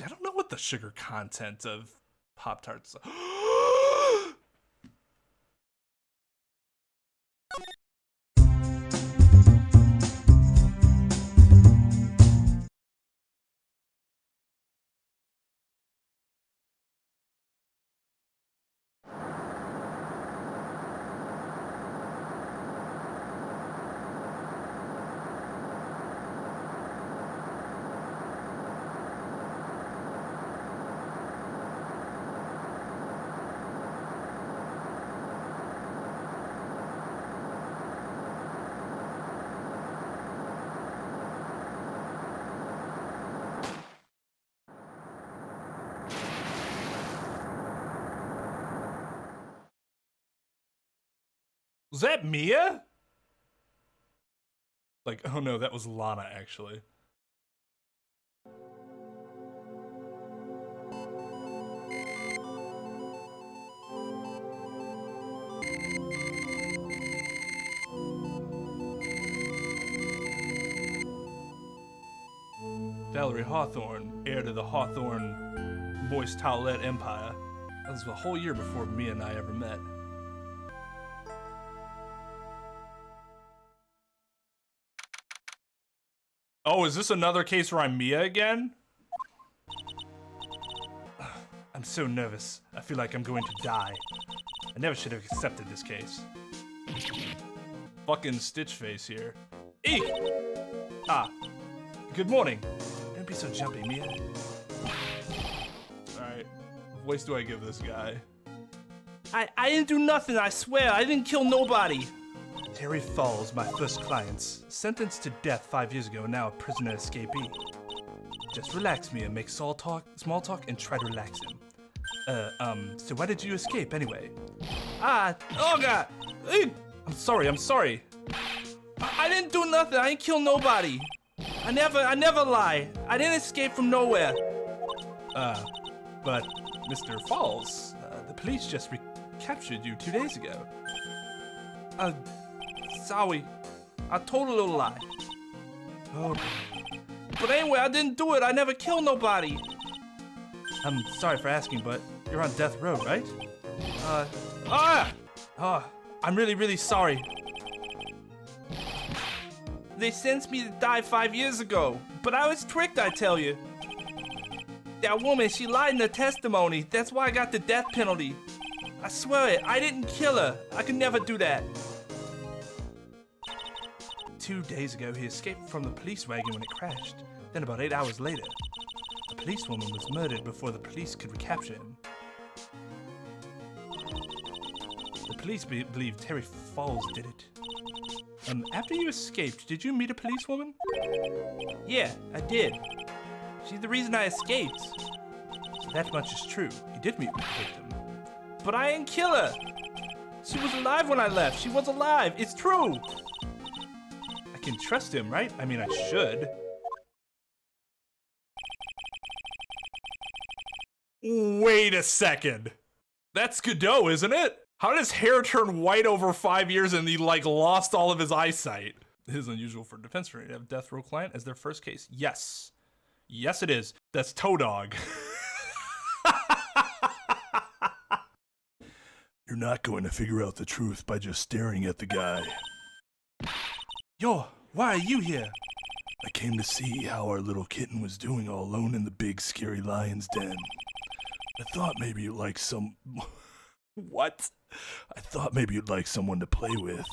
Actually, I don't know what the sugar content of Pop-Tarts is. Was that Mia? Like, oh no, that was Lana, actually. Valerie Hawthorne, heir to the Hawthorne moist towelette empire. That was a whole year before Mia and I ever met. Oh, is this another case where I'm Mia again? I'm so nervous. I feel like I'm going to die. I never should have accepted this case. Fucking Stitch face here. Eek! Ah. Good morning. Don't be so jumpy, Mia. Alright. What voice do I give this guy? I didn't do nothing, I swear. I didn't kill nobody. Terry Falls, my first clients, sentenced to death 5 years ago, and now a prisoner escapee. Just relax, Mia, make small talk, and try to relax him. So why did you escape anyway? Oh god! I'm sorry. I didn't do nothing, I didn't kill nobody. I never lie. I didn't escape from nowhere. But Mr. Falls, the police just recaptured you 2 days ago. Sorry, I told a little lie. Oh, but anyway, I didn't do it. I never killed nobody. I'm sorry for asking, but you're on death row, right? I'm really sorry. They sentenced me to die 5 years ago, but I was tricked, I tell you. That woman, she lied in her testimony. That's why I got the death penalty. I swear it, I didn't kill her. I could never do that. 2 days ago, he escaped from the police wagon when it crashed. Then about 8 hours later, the policewoman was murdered before the police could recapture him. The police believe Terry Falls did it. After you escaped, did you meet a policewoman? Yeah, I did. She's the reason I escaped. So that much is true. You did meet the victim. But I didn't kill her. She was alive when I left. She was alive. It's true. I can trust him, right? I mean, I should. Wait a second. That's Godot, isn't it? How did his hair turn white over 5 years and he, like, lost all of his eyesight? It is unusual for a defense attorney to have a death row client as their first case. Yes. Yes, it is. That's Toe Dog. You're not going to figure out the truth by just staring at the guy. Yo, why are you here? I came to see how our little kitten was doing all alone in the big scary lion's den. I thought maybe you'd like some... What? I thought maybe you'd like someone to play with.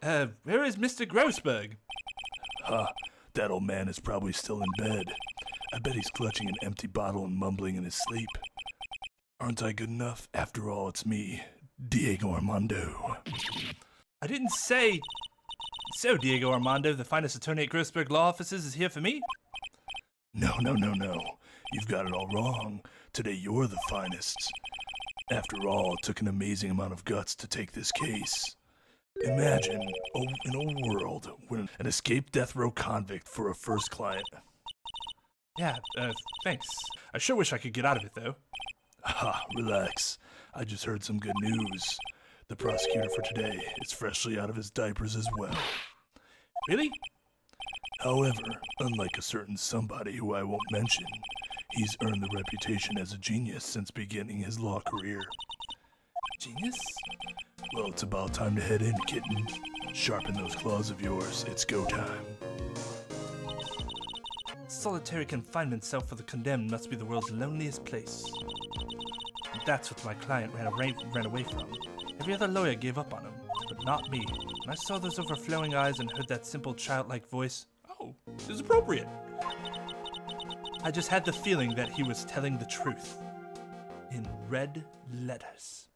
Where is Mr. Grossberg? That old man is probably still in bed. I bet he's clutching an empty bottle and mumbling in his sleep. Aren't I good enough? After all, it's me, Diego Armando. I didn't say... So, Diego Armando, the finest attorney at Grossberg Law Offices, is here for me? No. You've got it all wrong. Today you're the finest. After all, it took an amazing amount of guts to take this case. Imagine in a world when an escaped death row convict for a first client. Yeah, thanks. I sure wish I could get out of it, though. Relax. I just heard some good news. The prosecutor for today is freshly out of his diapers as well. Really? However, unlike a certain somebody who I won't mention, he's earned the reputation as a genius since beginning his law career. Genius? Well, it's about time to head in, kitten. Sharpen those claws of yours. It's go time. Solitary confinement cell for the condemned must be the world's loneliest place. And that's what my client ran away from. Every other lawyer gave up on him, but not me. When I saw those overflowing eyes and heard that simple childlike voice, oh, it was appropriate. I just had the feeling that he was telling the truth. In red letters.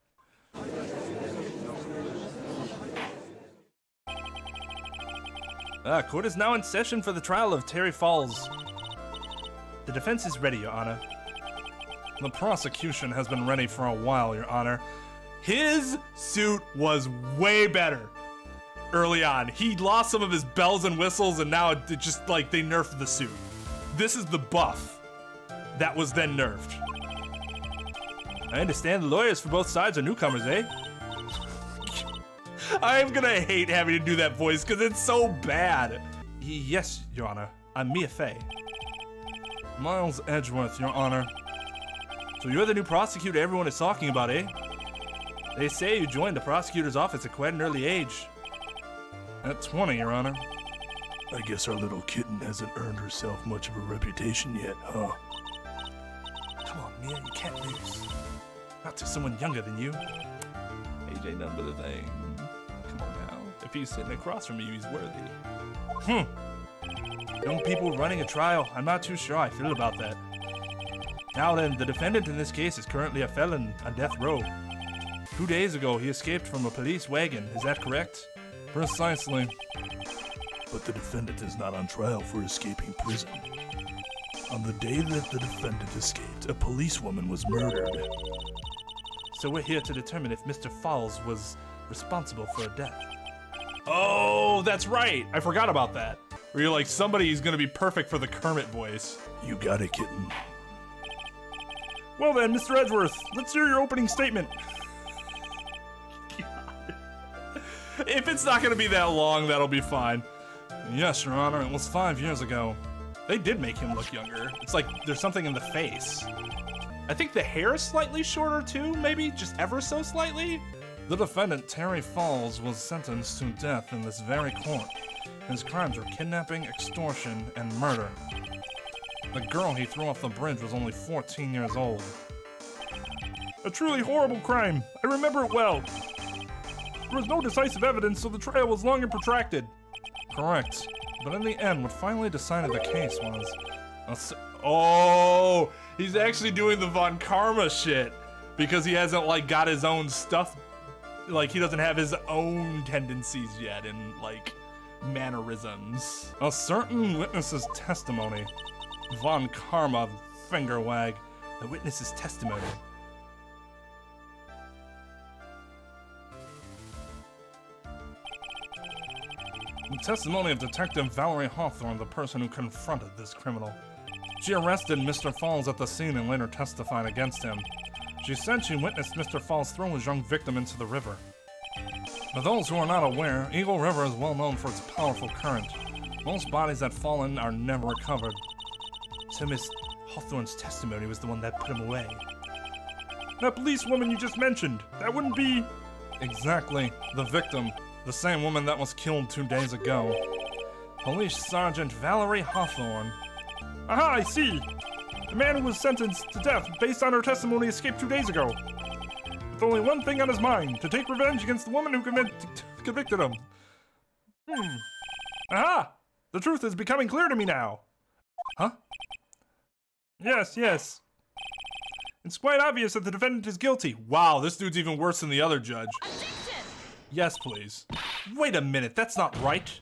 Court is now in session for the trial of Terry Falls. The defense is ready, Your Honor. The prosecution has been ready for a while, Your Honor. His suit was way better early on. He lost some of his bells and whistles, and now it just like they nerfed the suit. This is the buff that was then nerfed. I understand the lawyers for both sides are newcomers, eh? I'm gonna hate having to do that voice because it's so bad. Yes, Your Honor. I'm Mia Fey. Miles Edgeworth, Your Honor. So you're the new prosecutor everyone is talking about, eh? They say you joined the prosecutor's office at quite an early age. At 20, Your Honor. I guess our little kitten hasn't earned herself much of a reputation yet, huh? Come on, Mia, you can't lose. Not to someone younger than you. AJ none but a thing. Come on now. If he's sitting across from you, he's worthy. Young people running a trial. I'm not too sure how I feel about that. Now then, the defendant in this case is currently a felon on death row. 2 days ago, he escaped from a police wagon. Is that correct? Precisely. But the defendant is not on trial for escaping prison. On the day that the defendant escaped, a policewoman was murdered. So we're here to determine if Mr. Falls was responsible for her death. Oh, that's right. I forgot about that. Where you're like, somebody is going to be perfect for the Kermit voice. You got it, kitten. Well then, Mr. Edgeworth, let's hear your opening statement. If it's not going to be that long, that'll be fine. Yes, Your Honor, it was 5 years ago. They did make him look younger. It's like there's something in the face. I think the hair is slightly shorter too, maybe just ever so slightly. The defendant, Terry Falls, was sentenced to death in this very court. His crimes were kidnapping, extortion, and murder. The girl he threw off the bridge was only 14 years old. A truly horrible crime. I remember it well. There was no decisive evidence, so the trial was long and protracted. Correct. But in the end, what finally decided the case was... Oh! He's actually doing the Von Karma shit. Because he hasn't, like, got his own stuff. Like, he doesn't have his own tendencies yet and, like, mannerisms. A certain witness's testimony. Von Karma, finger wag. The witness's testimony. The testimony of Detective Valerie Hawthorne, the person who confronted this criminal. She arrested Mr. Falls at the scene and later testified against him. She said she witnessed Mr. Falls throw his young victim into the river. For those who are not aware, Eagle River is well known for its powerful current. Most bodies that fall in are never recovered. So Miss Hawthorne's testimony was the one that put him away. That policewoman you just mentioned, that wouldn't be... Exactly, the victim. The same woman that was killed 2 days ago. Police Sergeant Valerie Hawthorne. Aha, I see! The man who was sentenced to death based on her testimony escaped 2 days ago. With only one thing on his mind, to take revenge against the woman who convicted him. Aha! The truth is becoming clear to me now. Huh? Yes, yes. It's quite obvious that the defendant is guilty. Wow, this dude's even worse than the other judge. Yes, please. Wait a minute, that's not right.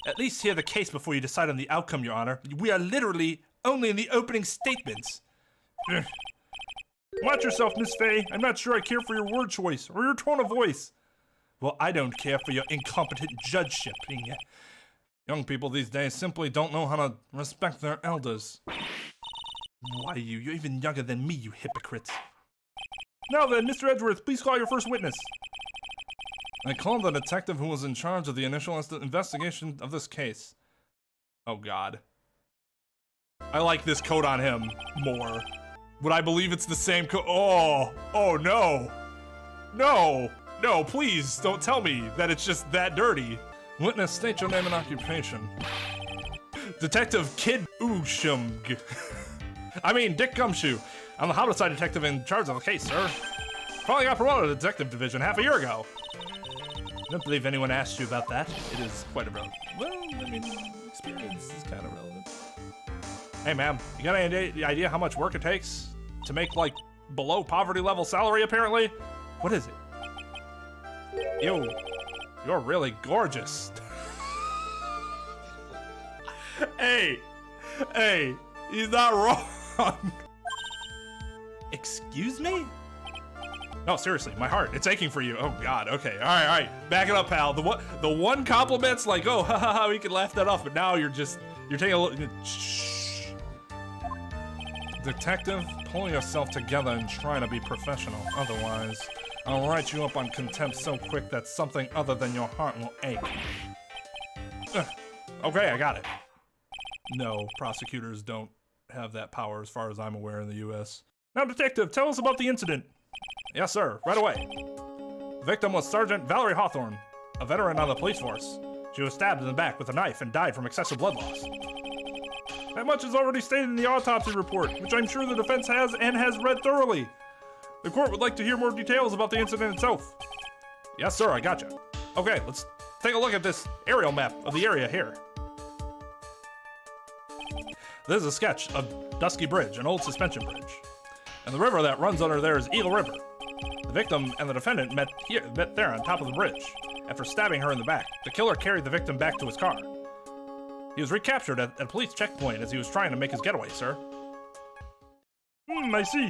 At least hear the case before you decide on the outcome, Your Honor. We are literally only in the opening statements. Watch yourself, Miss Fey. I'm not sure I care for your word choice or your tone of voice. Well, I don't care for your incompetent judgeship. Young people these days simply don't know how to respect their elders. Why you're even younger than me, you hypocrites. Now then, Mr. Edgeworth, please call your first witness. I called the detective who was in charge of the initial investigation of this case. Oh God. I like this coat on him more. Would I believe it's the same coat? Oh no. No, please don't tell me that it's just that dirty. Witness, state your name and occupation. Detective Kid Ooshung. I mean, Dick Gumshoe. I'm the homicide detective in charge of the case, sir. Finally got promoted to the detective division half a year ago. I don't believe anyone asked you about that. It is quite irrelevant. Well, I mean, experience is kind of relevant. Hey, ma'am, you got any idea how much work it takes to make, like, below poverty level salary, apparently? What is it? Ew, you're really gorgeous. Hey, he's not wrong. Excuse me? No, seriously, my heart, it's aching for you. Oh God, okay, all right, back it up, pal. The one compliment's like, oh, ha ha ha, we can laugh that off, but now you're taking a look. Shh. Detective, pull yourself together and try to be professional. Otherwise, I'll write you up on contempt so quick that something other than your heart will ache. Okay, I got it. No, prosecutors don't have that power as far as I'm aware in the US. Now, detective, tell us about the incident. Yes, sir, right away. The victim was Sergeant Valerie Hawthorne, a veteran on the police force. She was stabbed in the back with a knife and died from excessive blood loss. That much is already stated in the autopsy report, which I'm sure the defense has and has read thoroughly. The court would like to hear more details about the incident itself. Yes, sir, I gotcha. Okay, let's take a look at this aerial map of the area here. This is a sketch of Dusky Bridge, an old suspension bridge. And the river that runs under there is Eagle River. The victim and the defendant met there on top of the bridge. After stabbing her in the back, the killer carried the victim back to his car. He was recaptured at a police checkpoint as he was trying to make his getaway, sir. I see.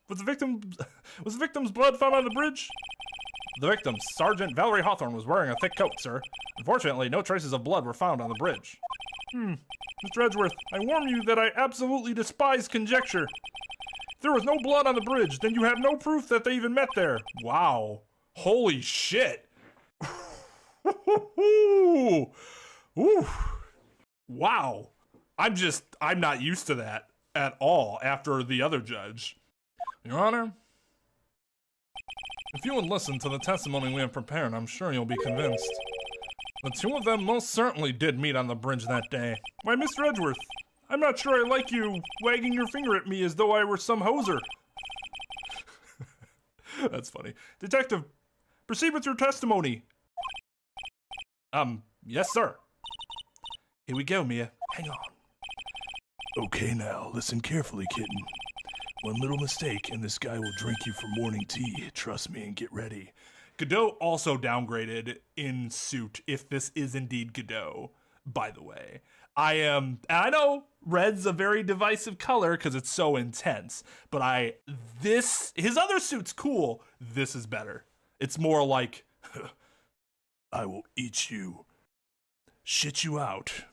Was the victim's blood found on the bridge? The victim, Sergeant Valerie Hawthorne, was wearing a thick coat, sir. Unfortunately, no traces of blood were found on the bridge. Mr. Edgeworth, I warn you that I absolutely despise conjecture. If there was no blood on the bridge, then you have no proof that they even met there. Wow. Holy shit. Ooh. Wow. I'm not used to that at all after the other judge. Your Honor, if you would listen to the testimony we have prepared, I'm sure you'll be convinced. The two of them most certainly did meet on the bridge that day. Why, Mr. Edgeworth, I'm not sure I like you wagging your finger at me as though I were some hoser. That's funny. Detective, proceed with your testimony. Yes, sir. Here we go, Mia. Hang on. Okay, now, listen carefully, kitten. One little mistake, and this guy will drink you for morning tea. Trust me and get ready. Godot also downgraded in suit, if this is indeed Godot, by the way. I know red's a very divisive color because it's so intense, but his other suit's cool. This is better. It's more like, I will eat you, shit you out,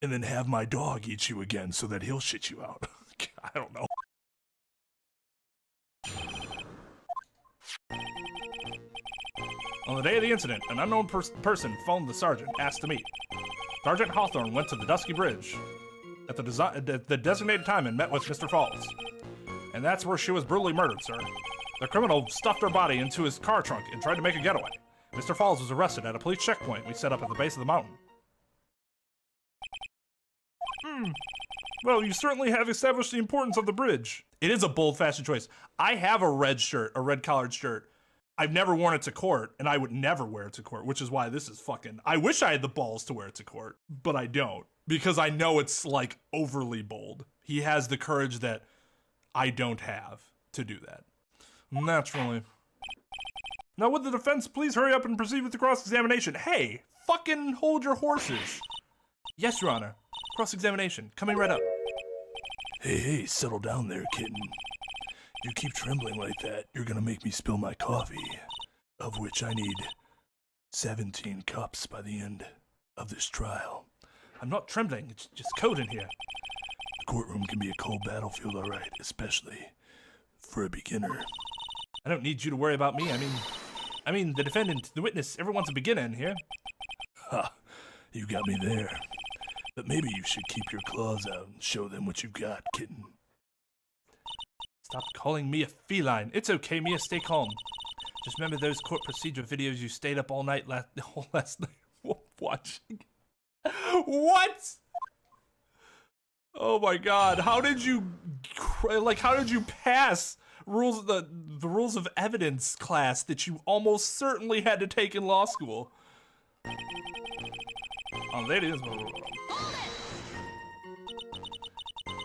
and then have my dog eat you again so that he'll shit you out. I don't know. On the day of the incident, an unknown person phoned the sergeant, asked to meet. Sergeant Hawthorne went to the Dusky Bridge at the designated time and met with Mr. Falls. And that's where she was brutally murdered, sir. The criminal stuffed her body into his car trunk and tried to make a getaway. Mr. Falls was arrested at a police checkpoint we set up at the base of the mountain. Well, you certainly have established the importance of the bridge. It is a bold fashion choice. I have a red shirt, a red collared shirt. I've never worn it to court, and I would never wear it to court, which is why this is fucking... I wish I had the balls to wear it to court, but I don't, because I know it's, like, overly bold. He has the courage that I don't have to do that. Naturally. Now, would the defense please hurry up and proceed with the cross-examination? Hey, fucking hold your horses. Yes, Your Honor. Cross-examination. Coming right up. Hey, settle down there, kitten. You keep trembling like that, you're gonna make me spill my coffee, of which I need 17 cups by the end of this trial. I'm not trembling, it's just cold in here. The courtroom can be a cold battlefield, all right, especially for a beginner. I don't need you to worry about me. I mean, the defendant, the witness, everyone's a beginner in here. Ha, You got me there. But maybe you should keep your claws out and show them what you've got, kitten. Stop calling me a feline. It's okay, Mia, stay calm. Just remember those court procedure videos you stayed up all night last night watching. What? Oh my god, how did you pass the rules of evidence class that you almost certainly had to take in law school? Oh, ladies.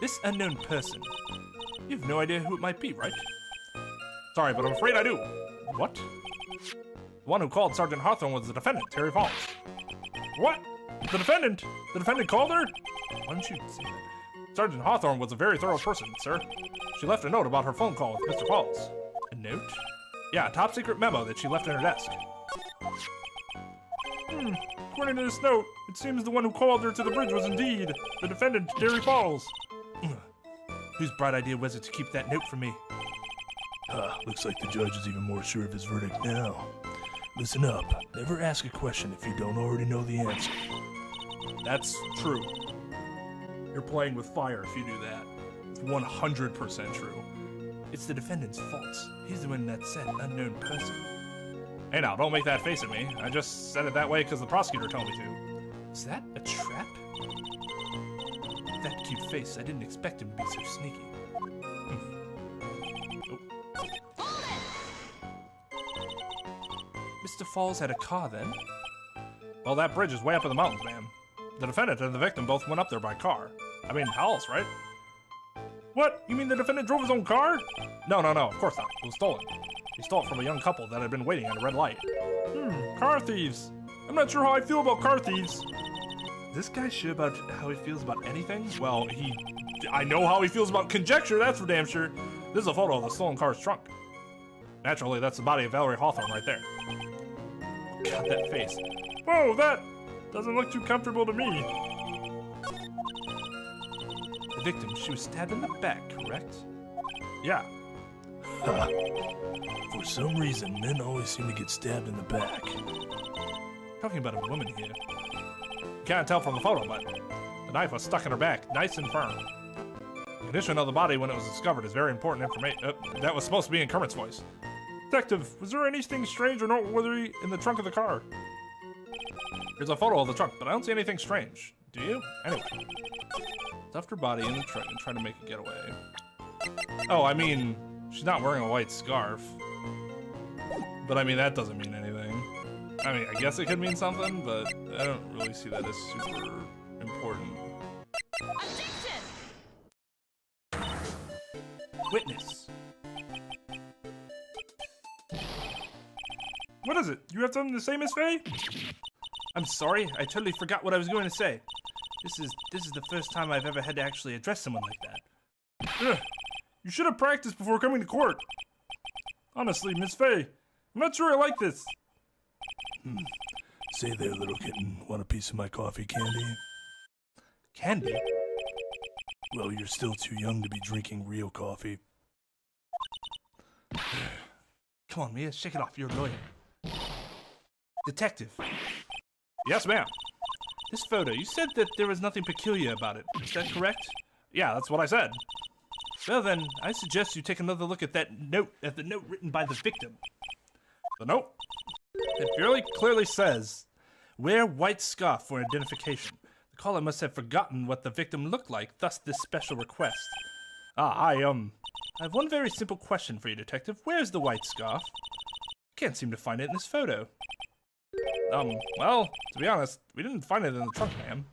This unknown person. You have no idea who it might be, right? Sorry, but I'm afraid I do. What? The one who called Sergeant Hawthorne was the defendant, Terry Falls. What? The defendant? The defendant called her? Why don't you say that? Sergeant Hawthorne was a very thorough person, sir. She left a note about her phone call with Mr. Falls. A note? Yeah, a top secret memo that she left in her desk. According to this note, it seems the one who called her to the bridge was indeed the defendant, Terry Falls. Whose bright idea was it to keep that note from me? Looks like the judge is even more sure of his verdict now. Listen up. Never ask a question if you don't already know the answer. That's true. You're playing with fire if you do that. It's 100% true. It's the defendant's fault. He's the one that said unknown person. Hey now, don't make that face at me. I just said it that way because the prosecutor told me to. Is that a trap? That cute face, I didn't expect him to be so sneaky. Mr. Falls had a car then? Well, that bridge is way up in the mountains, ma'am. The defendant and the victim both went up there by car. I mean, how else, right? What? You mean the defendant drove his own car? No, of course not. It was stolen. He stole it from a young couple that had been waiting at a red light. Car thieves. I'm not sure how I feel about car thieves. This guy sure about how he feels about anything? Well, I know how he feels about conjecture, that's for damn sure. This is a photo of the stolen car's trunk. Naturally, that's the body of Valerie Hawthorne right there. God, that face. Whoa, that doesn't look too comfortable to me. The victim, she was stabbed in the back, correct? Yeah. For some reason, men always seem to get stabbed in the back. Talking about a woman here. You can't tell from the photo, but the knife was stuck in her back, nice and firm. The condition of the body when it was discovered is very important information. That was supposed to be in Kermit's voice. Detective, was there anything strange or noteworthy in the trunk of the car? Here's a photo of the trunk, but I don't see anything strange. Do you? Anyway. Stuffed her body in the trunk and tried to make a getaway. Oh, I mean, she's not wearing a white scarf. But I mean, that doesn't mean anything. I mean, I guess it could mean something, but I don't really see that as super important. Objection! Witness. What is it? You have something to say, Miss Faye? I'm sorry, I totally forgot what I was going to say. This is the first time I've ever had to actually address someone like that. Ugh. You should have practiced before coming to court. Honestly, Miss Faye, I'm not sure I like this. Say there, little kitten. Want a piece of my coffee candy? Candy? Well, you're still too young to be drinking real coffee. Come on, Mia, shake it off. You're a lawyer. Detective. Yes, ma'am. This photo, you said that there was nothing peculiar about it. Is that correct? Yeah, that's what I said. Well then, I suggest you take another look at that note, at the note written by the victim. The note? It very clearly says, wear white scarf for identification. The caller must have forgotten what the victim looked like, thus this special request. I have one very simple question for you, Detective. Where's the white scarf? I can't seem to find it in this photo. Well, to be honest, we didn't find it in the trunk, ma'am.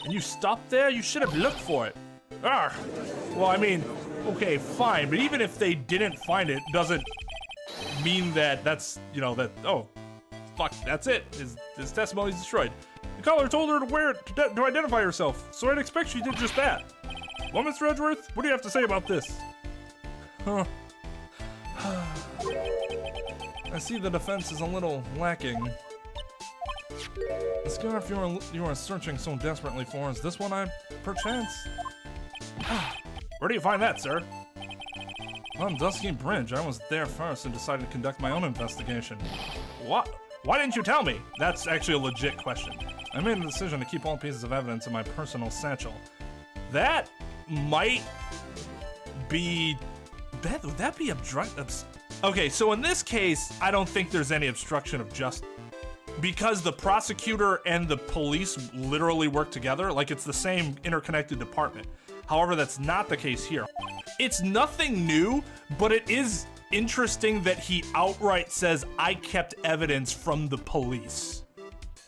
And you stopped there? You should have looked for it. Well, I mean, okay, fine, but even if they didn't find it, doesn't mean that that's, you know, that, oh, fuck, that's it. His testimony's destroyed. The caller told her to wear it to identify herself, so I'd expect she did just that. Well, Mr. Edgeworth, what do you have to say about this? Huh. I see the defense is a little lacking. The scarf you are searching so desperately for, is this one perchance? Where do you find that, sir? On Dusky Bridge. I was there first and decided to conduct my own investigation. What? Why didn't you tell me? That's actually a legit question. I made a decision to keep all pieces of evidence in my personal satchel. That might be... Would that be okay, so in this case, I don't think there's any obstruction of justice. Because the prosecutor and the police literally work together, like it's the same interconnected department. However, that's not the case here. It's nothing new, but it is interesting that he outright says, I kept evidence from the police.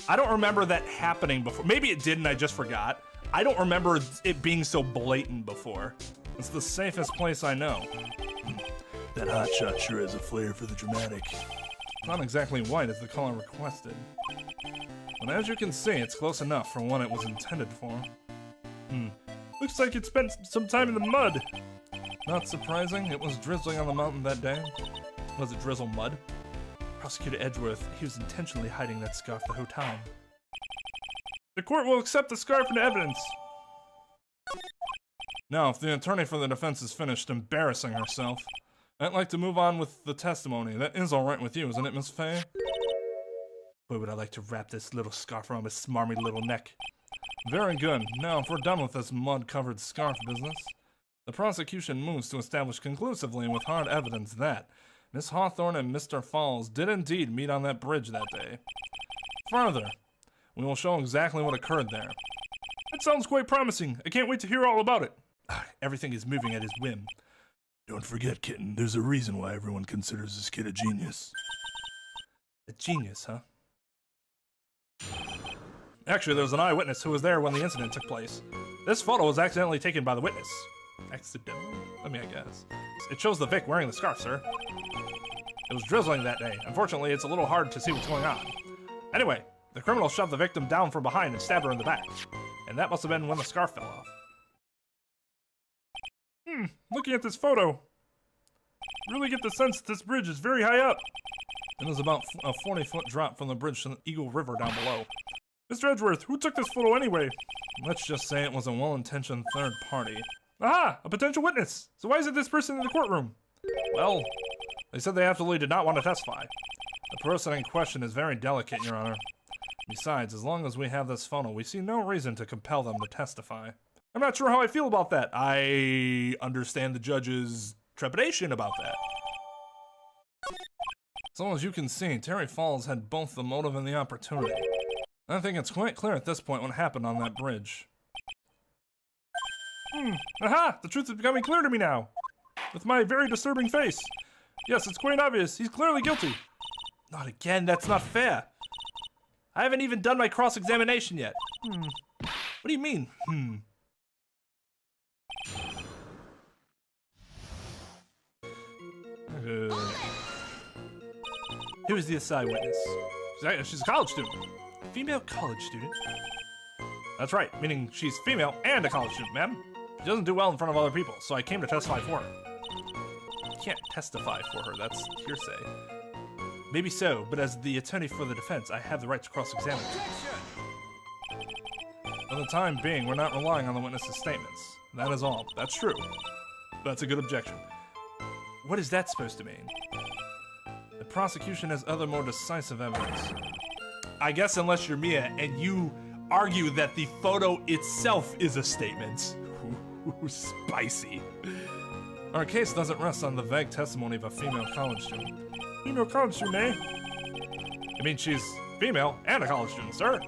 I don't remember that happening before. Maybe it did and I just forgot. I don't remember it being so blatant before. It's the safest place I know. That hotshot sure has a flair for the dramatic. Not exactly white as the color requested. But as you can see, it's close enough for what it was intended for. Looks like it spent some time in the mud. Not surprising, it was drizzling on the mountain that day. Was it drizzle mud? Prosecutor Edgeworth, he was intentionally hiding that scarf the whole time. The court will accept the scarf into evidence. Now, if the attorney for the defense is finished embarrassing herself, I'd like to move on with the testimony. That is all right with you, isn't it, Miss Faye? Boy, would I like to wrap this little scarf around his smarmy little neck. Very good. Now, if we're done with this mud-covered scarf business, the prosecution moves to establish conclusively and with hard evidence that Miss Hawthorne and Mr. Falls did indeed meet on that bridge that day. Further, we will show exactly what occurred there. That sounds quite promising. I can't wait to hear all about it. Everything is moving at his whim. Don't forget, kitten, there's a reason why everyone considers this kid a genius. A genius, huh? Actually, there was an eyewitness who was there when the incident took place. This photo was accidentally taken by the witness. Accidentally? I mean, I guess. It shows the Vic wearing the scarf, sir. It was drizzling that day. Unfortunately, it's a little hard to see what's going on. Anyway, the criminal shoved the victim down from behind and stabbed her in the back. And that must have been when the scarf fell off. Looking at this photo, really get the sense that this bridge is very high up. It was about a 40-foot drop from the bridge to the Eagle River down below. Mr. Edgeworth, who took this photo anyway? Let's just say it was a well-intentioned third party. Aha! A potential witness! So why isn't this person in the courtroom? Well, they said they absolutely did not want to testify. The person in question is very delicate, Your Honor. Besides, as long as we have this photo, we see no reason to compel them to testify. I'm not sure how I feel about that. I understand the judge's trepidation about that. So as you can see, Terry Falls had both the motive and the opportunity. I think it's quite clear at this point what happened on that bridge. Aha! The truth is becoming clear to me now. With my very disturbing face. Yes, it's quite obvious. He's clearly guilty. Not again, that's not fair. I haven't even done my cross-examination yet. What do you mean, Who is this eyewitness? She's a college student. Female college student? That's right, meaning she's female and a college student, ma'am. She doesn't do well in front of other people, so I came to testify for her. I can't testify for her, that's hearsay. Maybe so, but as the attorney for the defense, I have the right to cross-examine her. For the time being, we're not relying on the witness's statements. That is all. That's true. That's a good objection. What is that supposed to mean? The prosecution has other more decisive evidence. I guess unless you're Mia and you argue that the photo itself is a statement. Ooh, spicy. Our case doesn't rest on the vague testimony of a female college student. Female college student, eh? I mean, she's female and a college student, sir.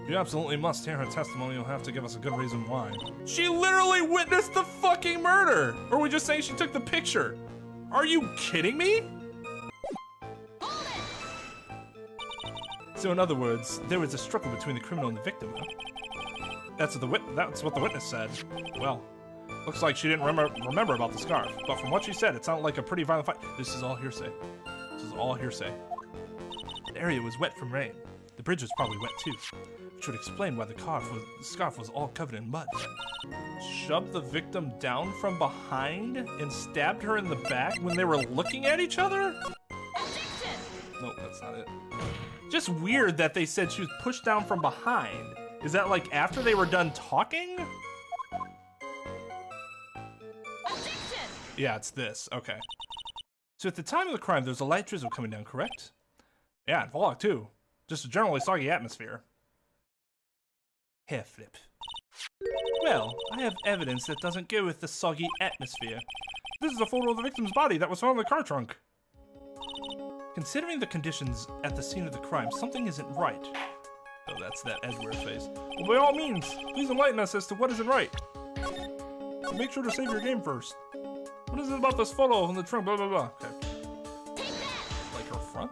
You absolutely must hear her testimony. You'll have to give us a good reason why. She literally witnessed the fucking murder! Or are we just saying she took the picture? Are you kidding me? So in other words, there was a struggle between the criminal and the victim, huh? That's what the witness said. Well, looks like she didn't remember about the scarf, but from what she said, it sounded like a pretty violent fight. This is all hearsay. This is all hearsay. The area was wet from rain. The bridge was probably wet too, which would explain why the scarf was all covered in mud. Shoved the victim down from behind and stabbed her in the back when they were looking at each other? Nope, that's not it. Just weird that they said she was pushed down from behind. Is that like after they were done talking? Yeah, it's this. Okay. So at the time of the crime, there was a light drizzle coming down, correct? Yeah, and fog too. Just a generally soggy atmosphere. Hair flip. Well, I have evidence that doesn't go with the soggy atmosphere. This is a photo of the victim's body that was found in the car trunk. Considering the conditions at the scene of the crime, something isn't right. Oh, that's that Edward face. Well, by all means, please enlighten us as to what isn't right. But make sure to save your game first. What is it about this photo in the trunk? Blah, blah, blah. Okay. Like her front?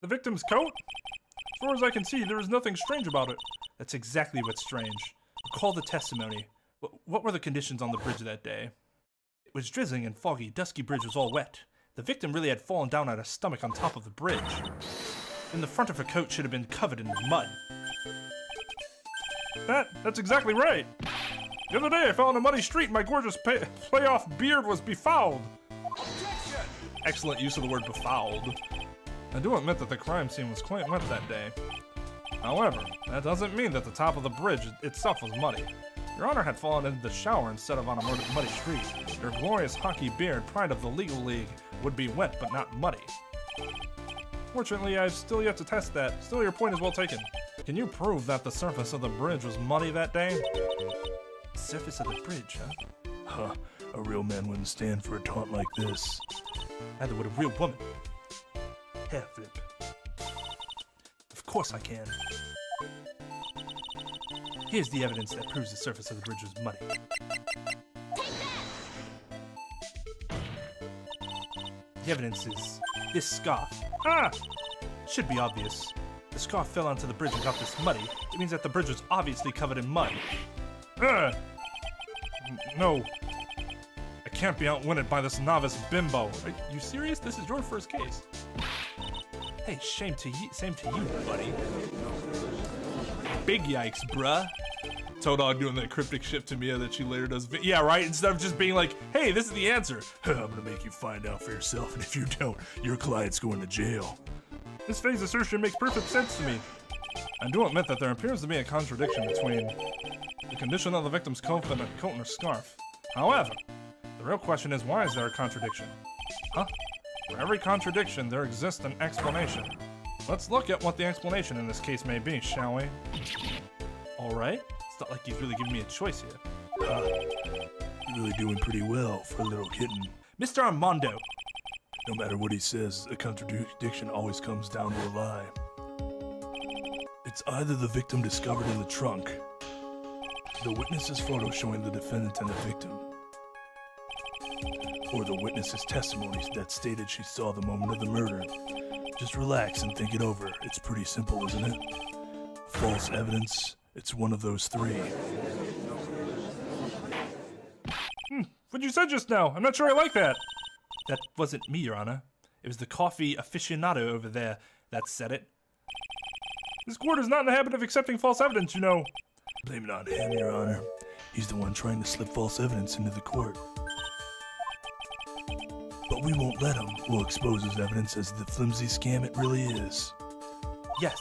The victim's coat? As far as I can see, there is nothing strange about it. That's exactly what's strange. Recall the testimony. What were the conditions on the bridge that day? It was drizzling and foggy. Dusky bridge was all wet. The victim really had fallen down on her stomach on top of the bridge. And the front of her coat should have been covered in mud. That's exactly right. The other day I fell in a muddy street and my gorgeous playoff beard was befouled. Objection! Excellent use of the word befouled. I do admit that the crime scene was quite wet that day. However, that doesn't mean that the top of the bridge itself was muddy. Your Honor had fallen into the shower instead of on a muddy street. Your glorious hockey beard, pride of the legal league, would be wet but not muddy. Fortunately, I've still yet to test that. Still, your point is well taken. Can you prove that the surface of the bridge was muddy that day? The surface of the bridge, huh? Huh, a real man wouldn't stand for a taunt like this. Neither would a real woman. Hair flip. Of course I can. Here's the evidence that proves the surface of the bridge was muddy. The evidence is this scarf. Ah! Should be obvious. The scarf fell onto the bridge and got this muddy. It means that the bridge was obviously covered in mud. No. I can't be outwitted by this novice bimbo. Are you serious? This is your first case. Hey, same to you, buddy. Big yikes, bruh. Toad doing that cryptic shit to Mia that she later does. Yeah, right? Instead of just being like, hey, this is the answer. I'm gonna make you find out for yourself, and if you don't, your client's going to jail. This phase assertion makes perfect sense to me. I do admit that there appears to be a contradiction between the condition of the victim's coat and her scarf. However, the real question is, why is there a contradiction? Huh? For every contradiction, there exists an explanation. Let's look at what the explanation in this case may be, shall we? Alright. It's not like you've really given me a choice here. You're really doing pretty well for a little kitten. Mr. Armando! No matter what he says, a contradiction always comes down to a lie. It's either the victim discovered in the trunk, the witness's photo showing the defendant and the victim, or the witness's testimonies that stated she saw the moment of the murder. Just relax and think it over. It's pretty simple, isn't it? False evidence, it's one of those three. What'd you say just now? I'm not sure I like that. That wasn't me, Your Honor. It was the coffee aficionado over there that said it. This court is not in the habit of accepting false evidence, you know. Blame it on him, Your Honor. He's the one trying to slip false evidence into the court. But we won't let him. We'll expose his evidence as the flimsy scam it really is. Yes.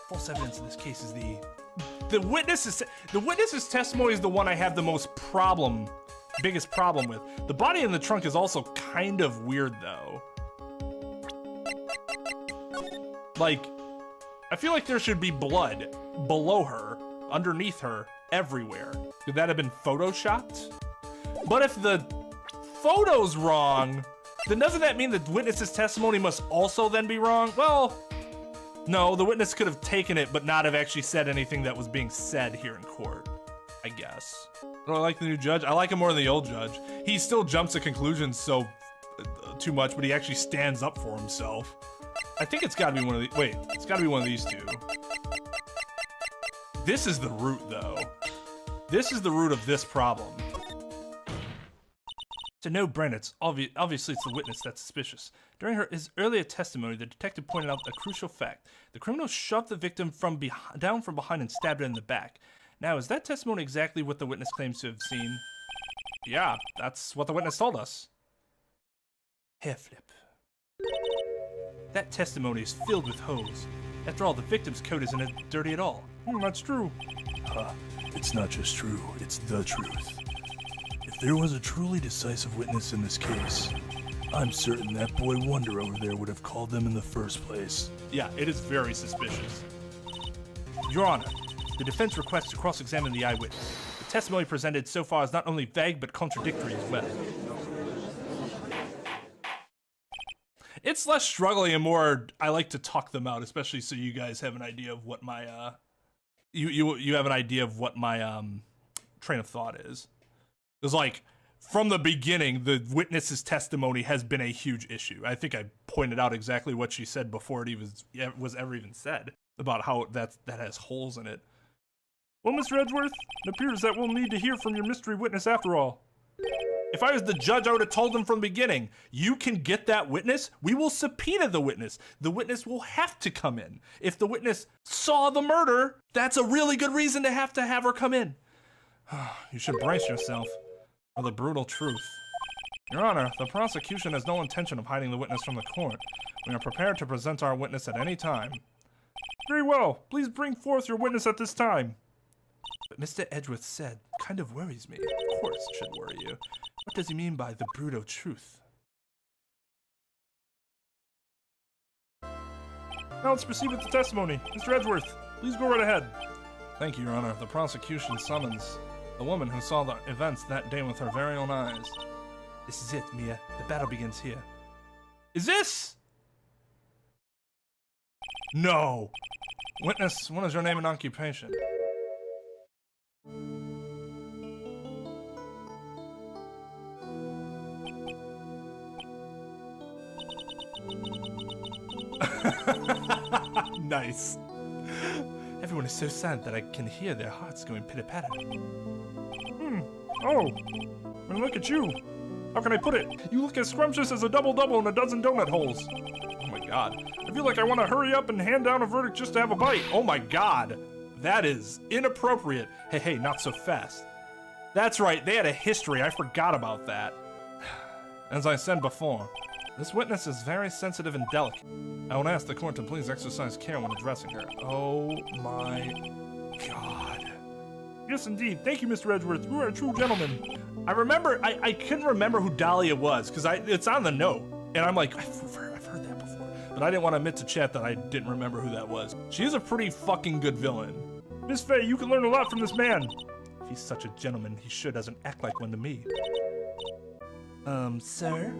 False evidence in this case is the witness's testimony is the one I have the biggest problem with. The body in the trunk is also kind of weird though. Like, I feel like there should be blood below her, underneath her, everywhere. Could that have been photoshopped? But if the photo's wrong, then doesn't that mean the witness's testimony must also then be wrong? Well, no, the witness could have taken it but not have actually said anything that was being said here in court, I guess. Do I like the new judge? I like him more than the old judge. He still jumps to conclusions so too much, but he actually stands up for himself. I think it's gotta be one of the, wait, it's gotta be one of these two. This is the root though. This is the root of this problem. It's a no-brainer. It's obviously it's the witness that's suspicious. During his earlier testimony, the detective pointed out a crucial fact. The criminal shoved the victim down from behind and stabbed her in the back. Now, is that testimony exactly what the witness claims to have seen? Yeah, that's what the witness told us. Hair flip. That testimony is filled with holes. After all, the victim's coat isn't dirty at all. That's true. It's not just true, it's the truth. If there was a truly decisive witness in this case, I'm certain that boy Wonder over there would have called them in the first place. Yeah, it is very suspicious. Your Honor, the defense requests to cross-examine the eyewitness. The testimony presented so far is not only vague, but contradictory as well. It's less struggling and more, I like to talk them out, especially so you guys have an idea of what my, you have an idea of what my, train of thought is. It's like, from the beginning, the witness's testimony has been a huge issue. I think I pointed out exactly what she said before it even was ever even said about how that has holes in it. Well, Mr. Edgeworth, it appears that we'll need to hear from your mystery witness after all. If I was the judge, I would have told them from the beginning, you can get that witness, we will subpoena the witness. The witness will have to come in. If the witness saw the murder, that's a really good reason to have her come in. You should brace yourself for the brutal truth. Your Honor, the prosecution has no intention of hiding the witness from the court. We are prepared to present our witness at any time. Very well. Please bring forth your witness at this time. But Mr. Edgeworth said, kind of worries me. Of course it should worry you. What does he mean by the brutal truth? Now let's proceed with the testimony. Mr. Edgeworth, please go right ahead. Thank you, Your Honor. The prosecution summons the woman who saw the events that day with her very own eyes. This is it, Mia. The battle begins here. Is this? No. Witness, what is your name and occupation? Nice. Everyone is so silent that I can hear their hearts going pitter-patter. Oh. And look at you. How can I put it? You look as scrumptious as a double-double in a dozen donut holes. Oh my god. I feel like I want to hurry up and hand down a verdict just to have a bite. Oh my god. That is inappropriate. Hey, not so fast. That's right, they had a history. I forgot about that. As I said before, this witness is very sensitive and delicate. I would ask the court to please exercise care when addressing her. Oh my god. Yes, indeed. Thank you, Mr. Edgeworth. You are a true gentleman. I couldn't remember who Dahlia was, because it's on the note. And I'm like, I've heard that before. But I didn't want to admit to chat that I didn't remember who that was. She's a pretty fucking good villain. Miss Faye, you can learn a lot from this man. If he's such a gentleman, he sure doesn't act like one to me. Sir?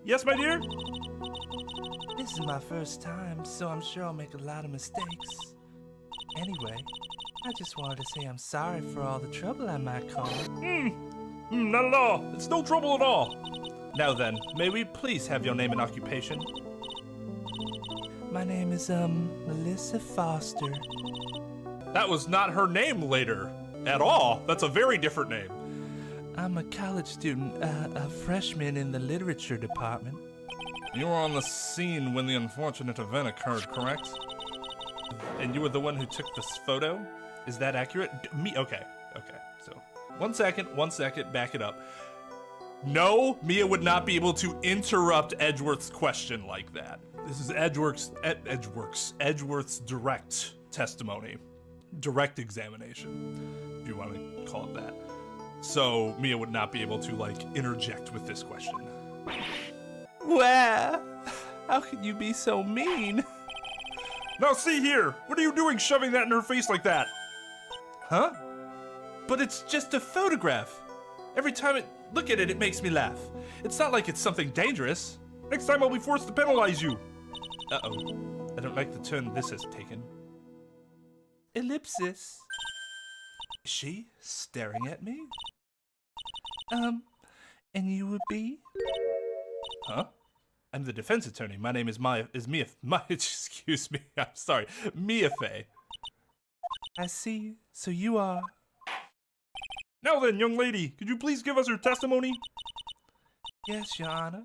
Yes, my dear? This is my first time, so I'm sure I'll make a lot of mistakes. Anyway, I just wanted to say I'm sorry for all the trouble I might cause. Not at all. It's no trouble at all. Now then, may we please have your name and occupation? My name is, Melissa Foster. That was not her name later. At all. That's a very different name. I'm a college student, a freshman in the literature department. You were on the scene when the unfortunate event occurred, correct? And you were the one who took this photo? Is that accurate? Okay, so. One second, back it up. No, Mia would not be able to interrupt Edgeworth's question like that. This is Edgeworth's direct testimony. Direct examination, if you want to call it that. So Mia would not be able to, like, interject with this question. Well, how can you be so mean? Now see here, what are you doing shoving that in her face like that? Huh? But it's just a photograph. Every time look at it, it makes me laugh. It's not like it's something dangerous. Next time I'll be forced to penalize you. Uh-oh. I don't like the turn this has taken. Ellipsis. Is she staring at me? And you would be? Huh? I'm the defense attorney. My name is Mia, excuse me, I'm sorry, Mia Faye. I see. So you are... Now then, young lady, could you please give us your testimony? Yes, Your Honor.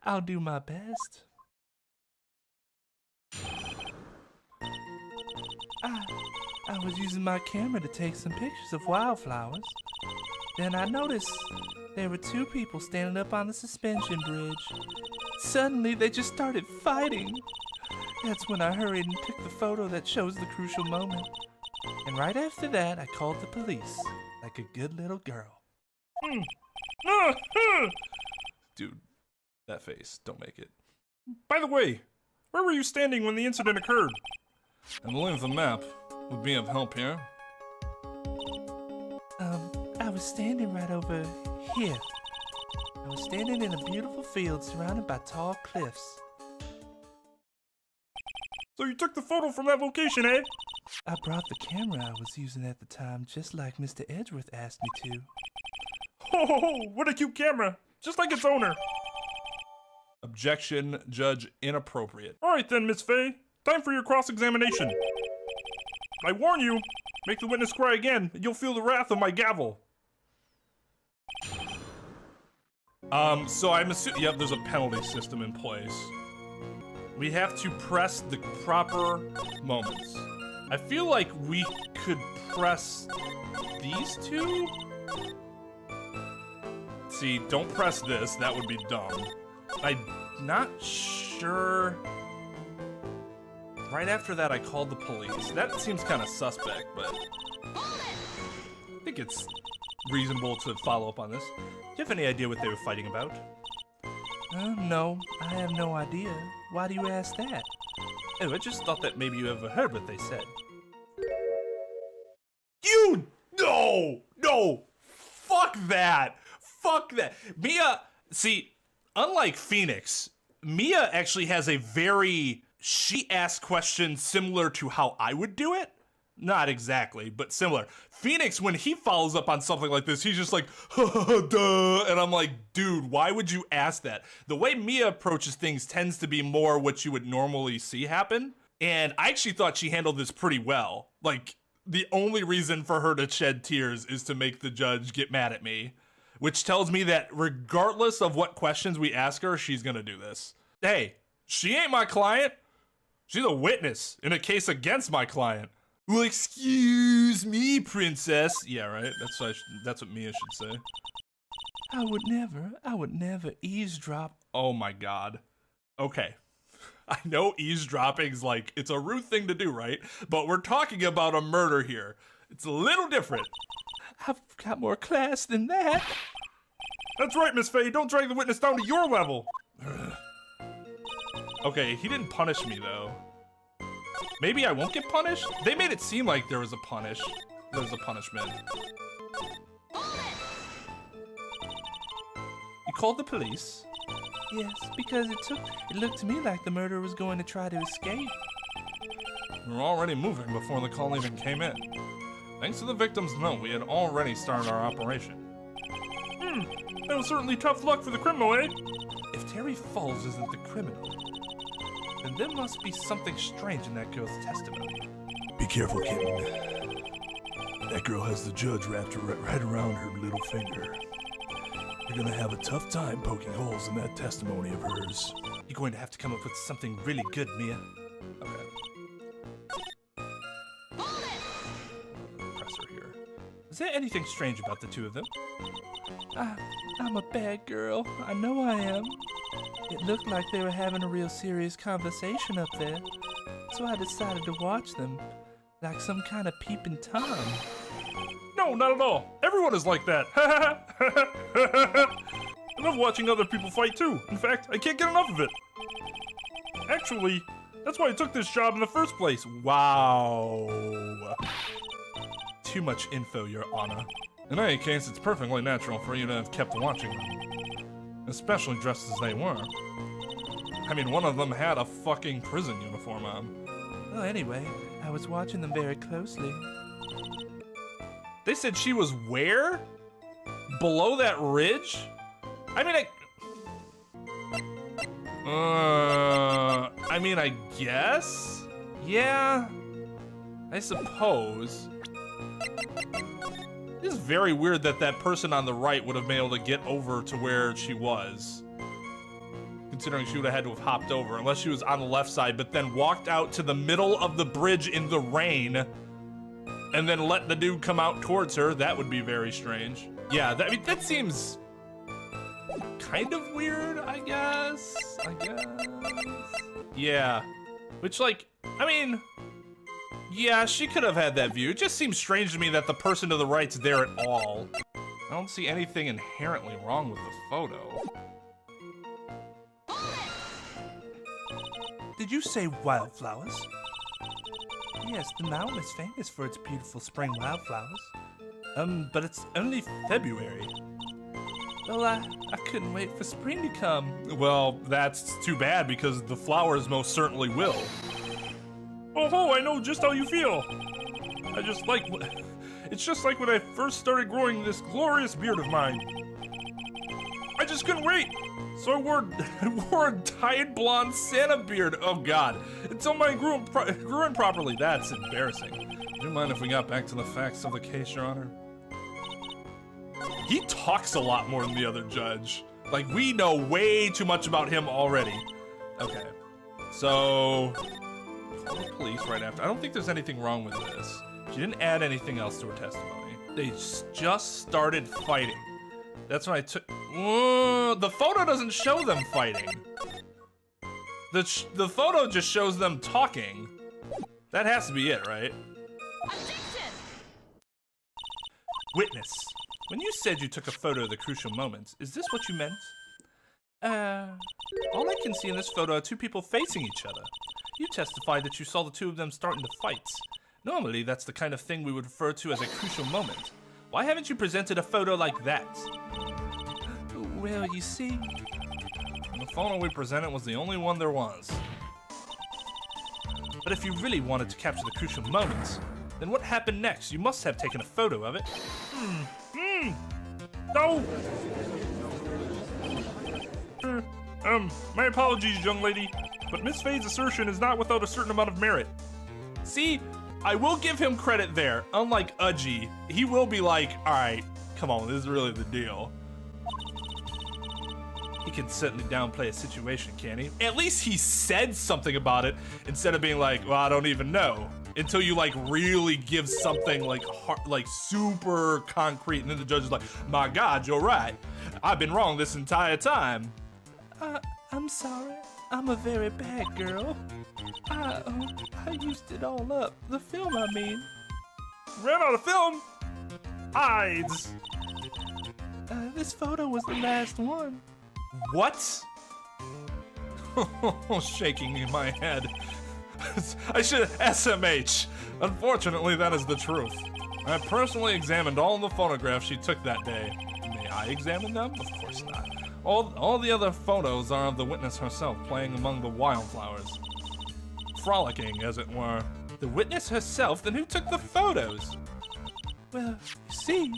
I'll do my best. I was using my camera to take some pictures of wildflowers. Then I noticed there were two people standing up on the suspension bridge. Suddenly, they just started fighting. That's when I hurried and took the photo that shows the crucial moment. And right after that, I called the police, like a good little girl. Dude, that face, don't make it. By the way, where were you standing when the incident occurred? I believe the map would be of help here. I was standing right over here. I was standing in a beautiful field surrounded by tall cliffs. So you took the photo from that location, eh? I brought the camera I was using at the time, just like Mr. Edgeworth asked me to. Oh, what a cute camera! Just like its owner. Objection, Judge inappropriate. Alright then, Miss Faye. Time for your cross-examination. I warn you, make the witness cry again, and you'll feel the wrath of my gavel. So I'm assuming, yep, there's a penalty system in place. We have to press the proper moments. I feel like we could press these two? See, don't press this, that would be dumb. I'm not sure. Right after that, I called the police. That seems kind of suspect, but I think it's reasonable to follow up on this. Do you have any idea what they were fighting about? No, I have no idea. Why do you ask that? Oh, I just thought that maybe you ever heard what they said. No! Fuck that! Fuck that! Mia, see, unlike Phoenix, Mia actually has a she asks questions similar to how I would do it. Not exactly, but similar. Phoenix, when he follows up on something like this, he's just like, duh, and I'm like, dude, why would you ask that? The way Mia approaches things tends to be more what you would normally see happen, and I actually thought she handled this pretty well. Like, the only reason for her to shed tears is to make the judge get mad at me, which tells me that regardless of what questions we ask her, she's gonna do this. Hey, she ain't my client. She's a witness in a case against my client. Well, excuse me, princess. Yeah, right? That's what Mia should say. I would never eavesdrop. Oh my god. Okay. I know eavesdropping's like, it's a rude thing to do, right? But we're talking about a murder here. It's a little different. I've got more class than that. That's right, Miss Faye. Don't drag the witness down to your level. Okay, he didn't punish me, though. Maybe I won't get punished? They made it seem like there was a punishment. You called the police? Yes, because it looked to me like the murderer was going to try to escape. We were already moving before the call even came in. Thanks to the victim's note, we had already started our operation. That was certainly tough luck for the criminal, eh? If Terry Falls isn't the criminal, then there must be something strange in that girl's testimony. Be careful, kitten. That girl has the judge wrapped right around her little finger. You're gonna have a tough time poking holes in that testimony of hers. You're going to have to come up with something really good, Mia. Okay. Press her here. Is there anything strange about the two of them? I'm a bad girl. I know I am. It looked like they were having a real serious conversation up there, so I decided to watch them, like some kind of peeping Tom. No, not at all. Everyone is like that. I love watching other people fight too. In fact, I can't get enough of it. Actually, that's why I took this job in the first place. Wow. Too much info, Your Honor. In any case, it's perfectly natural for you to have kept watching them. Especially dressed as they were. I mean, one of them had a fucking prison uniform on. Well, anyway, I was watching them very closely. They said she was where? Below that ridge? I mean, I guess? Yeah, I suppose. It is very weird that that person on the right would have been able to get over to where she was. Considering she would have had to have hopped over, unless she was on the left side, but then walked out to the middle of the bridge in the rain, and then let the dude come out towards her. That would be very strange. Yeah, that seems kind of weird, I guess. Yeah, which, like, I mean, yeah, she could have had that view. It just seems strange to me that the person to the right's there at all. I don't see anything inherently wrong with the photo. Did you say wildflowers? Yes, the mountain is famous for its beautiful spring wildflowers. But it's only February. Well, I couldn't wait for spring to come. Well, that's too bad because the flowers most certainly will. Oh, I know just how you feel. It's just like when I first started growing this glorious beard of mine. I just couldn't wait. So I wore a dyed blonde Santa beard. Oh God, until mine grew in properly. That's embarrassing. Do you mind if we got back to the facts of the case, Your Honor? He talks a lot more than the other judge. Like, we know way too much about him already. Okay, so call the police right after. I don't think there's anything wrong with this. She didn't add anything else to her testimony. They just started fighting. That's when I took. The photo doesn't show them fighting. The photo just shows them talking. That has to be it, right? Objection! Witness, when you said you took a photo of the crucial moments, is this what you meant? All I can see in this photo are two people facing each other. You testified that you saw the two of them starting to fight. Normally, that's the kind of thing we would refer to as a crucial moment. Why haven't you presented a photo like that? Well, you see... The photo we presented was the only one there was. But if you really wanted to capture the crucial moments, then what happened next? You must have taken a photo of it. No! My apologies, young lady, but Miss Faye's assertion is not without a certain amount of merit. See, I will give him credit there. Unlike Udgy, he will be like, alright, come on, this is really the deal. He can certainly downplay a situation, can't he? At least he said something about it instead of being like, well, I don't even know. Until you like really give something like super concrete, and then the judge is like, my God, you're right. I've been wrong this entire time. I'm sorry. I'm a very bad girl. I used it all up. The film, I mean. Ran out of film? Hides. This photo was the last one. What? Shaking in my head. I should SMH. Unfortunately, that is the truth. I personally examined all the photographs she took that day. May I examine them? Of course not. All the other photos are of the witness herself playing among the wildflowers. Frolicking, as it were. The witness herself? Then who took the photos? Well, you see,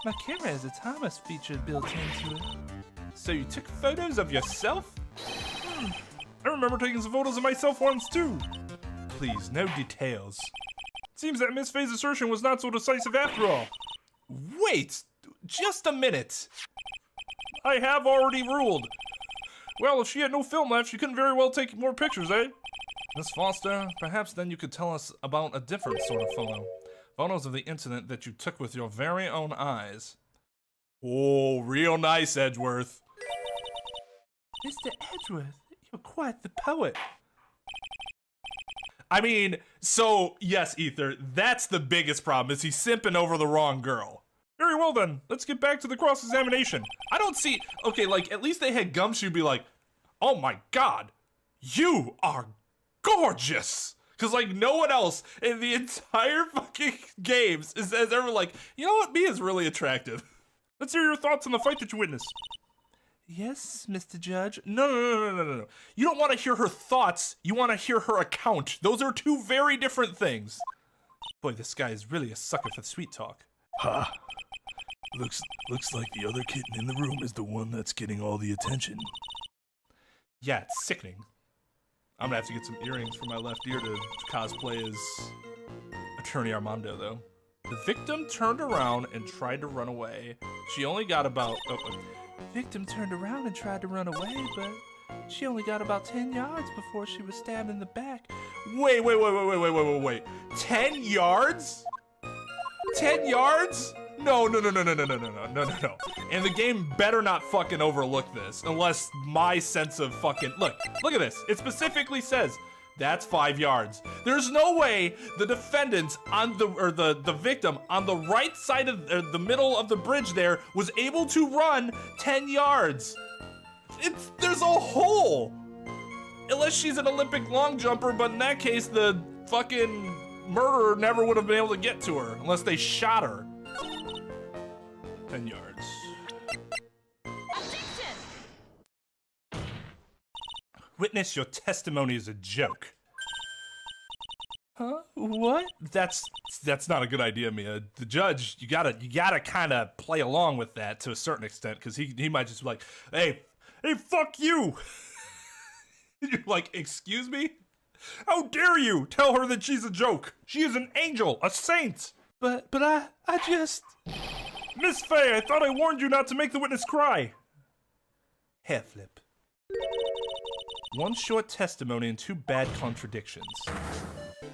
my camera has a Thomas feature built into it. So you took photos of yourself? I remember taking some photos of myself once too. Please, no details. Seems that Miss Faye's assertion was not so decisive after all. Wait, just a minute. I have already ruled. Well, if she had no film left, she couldn't very well take more pictures, eh? Miss Foster, perhaps then you could tell us about a different sort of photo. Photos of the incident that you took with your very own eyes. Oh, real nice, Edgeworth. Mr. Edgeworth, you're quite the poet. I mean, so, yes, Ether, that's the biggest problem, is he's simping over the wrong girl. Very well then, let's get back to the cross-examination. I don't see, okay, like, at least they had Gumshoe be like, oh my God, you are gorgeous. Because, like, no one else in the entire fucking games has ever like, you know what, Mia's really attractive. Let's hear your thoughts on the fight that you witnessed. Yes, Mr. Judge. No. You don't want to hear her thoughts. You want to hear her account. Those are two very different things. Boy, this guy is really a sucker for sweet talk. Ha! Looks like the other kitten in the room is the one that's getting all the attention. Yeah, it's sickening. I'm gonna have to get some earrings for my left ear to cosplay as Attorney Armando, though. The victim turned around and tried to run away. She only got about... Victim turned around and tried to run away, but she only got about 10 yards before she was stabbed in the back. Wait. 10 yards? 10 yards? No. And the game better not fucking overlook this, unless my sense of fucking... Look at this. It specifically says... That's 5 yards. There's no way the defendant on the victim on the right side of the middle of the bridge there was able to run 10 yards. There's a hole. Unless she's an Olympic long jumper, but in that case the fucking murderer never would have been able to get to her unless they shot her. 10 yards. Objection! Witness, your testimony is a joke. Huh? What? That's not a good idea, Mia. The judge, you gotta kind of play along with that to a certain extent, because he might just be like, hey, fuck you. You're like, excuse me? How dare you tell her that she's a joke? She is an angel, a saint. But I just... Miss Faye, I thought I warned you not to make the witness cry. Hair flip. One short testimony and 2 bad contradictions.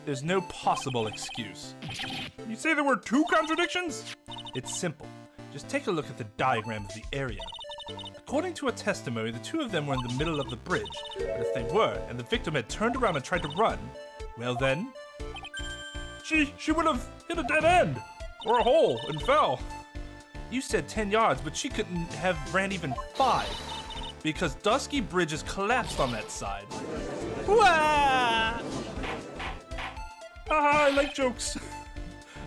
There's no possible excuse. You say there were 2 contradictions? It's simple. Just take a look at the diagram of the area. According to a testimony, the 2 of them were in the middle of the bridge. But if they were, and the victim had turned around and tried to run, well then... She would have hit a dead end, or a hole, and fell. You said 10 yards, but she couldn't have ran even 5. Because Dusky Bridge is collapsed on that side. Wah! Haha, I like jokes.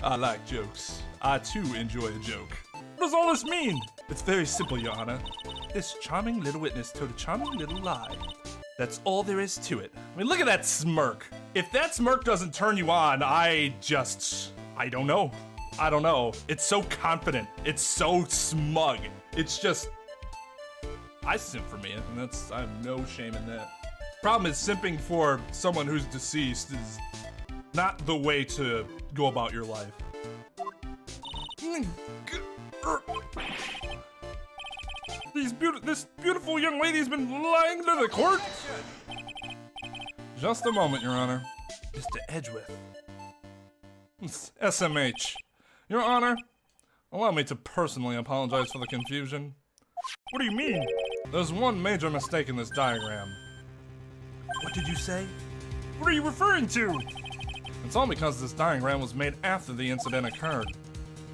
I like jokes. I too enjoy a joke. What does all this mean? It's very simple, Your Honor. This charming little witness told a charming little lie. That's all there is to it. I mean, look at that smirk. If that smirk doesn't turn you on, I don't know. I don't know. It's so confident. It's so smug. It's just... I simp for me, and I have no shame in that. Problem is, simping for someone who's deceased is not the way to go about your life. This beautiful young lady's been lying to the court? Just a moment, Your Honor. Mr. Edgeworth. It's SMH. Your Honor, allow me to personally apologize for the confusion. What do you mean? There's one major mistake in this diagram. What did you say? What are you referring to? It's all because this diagram was made after the incident occurred.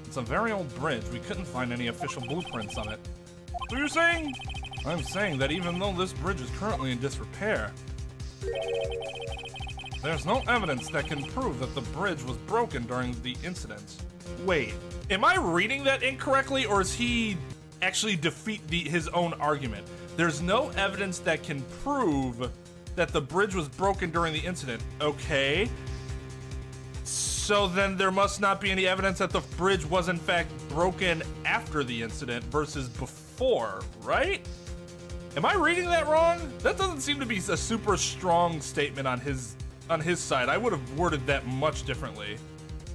It's a very old bridge. We couldn't find any official blueprints on it. So you're saying? I'm saying that even though this bridge is currently in disrepair, there's no evidence that can prove that the bridge was broken during the incident. Wait, am I reading that incorrectly, or is he actually defeat his own argument? There's no evidence that can prove that the bridge was broken during the incident. Okay. So then there must not be any evidence that the bridge was in fact broken after the incident versus before, right? Am I reading that wrong? That doesn't seem to be a super strong statement on his side. I would have worded that much differently.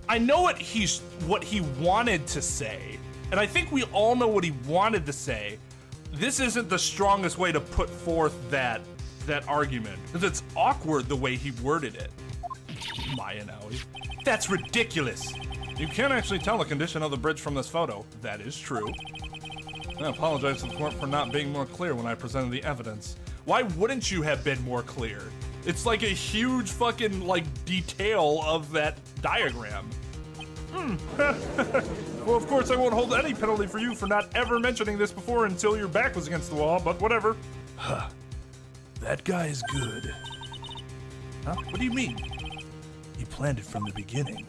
I know what he wanted to say, and I think we all know what he wanted to say. This isn't the strongest way to put forth that argument, because it's awkward the way he worded it. Mayanawi. That's ridiculous. You can't actually tell the condition of the bridge from this photo. That is true. I apologize to the court for not being more clear when I presented the evidence. Why wouldn't you have been more clear? It's like a huge fucking detail of that diagram. Well, of course I won't hold any penalty for you for not ever mentioning this before until your back was against the wall, but whatever. Huh. That guy is good. Huh? What do you mean? He planned it from the beginning.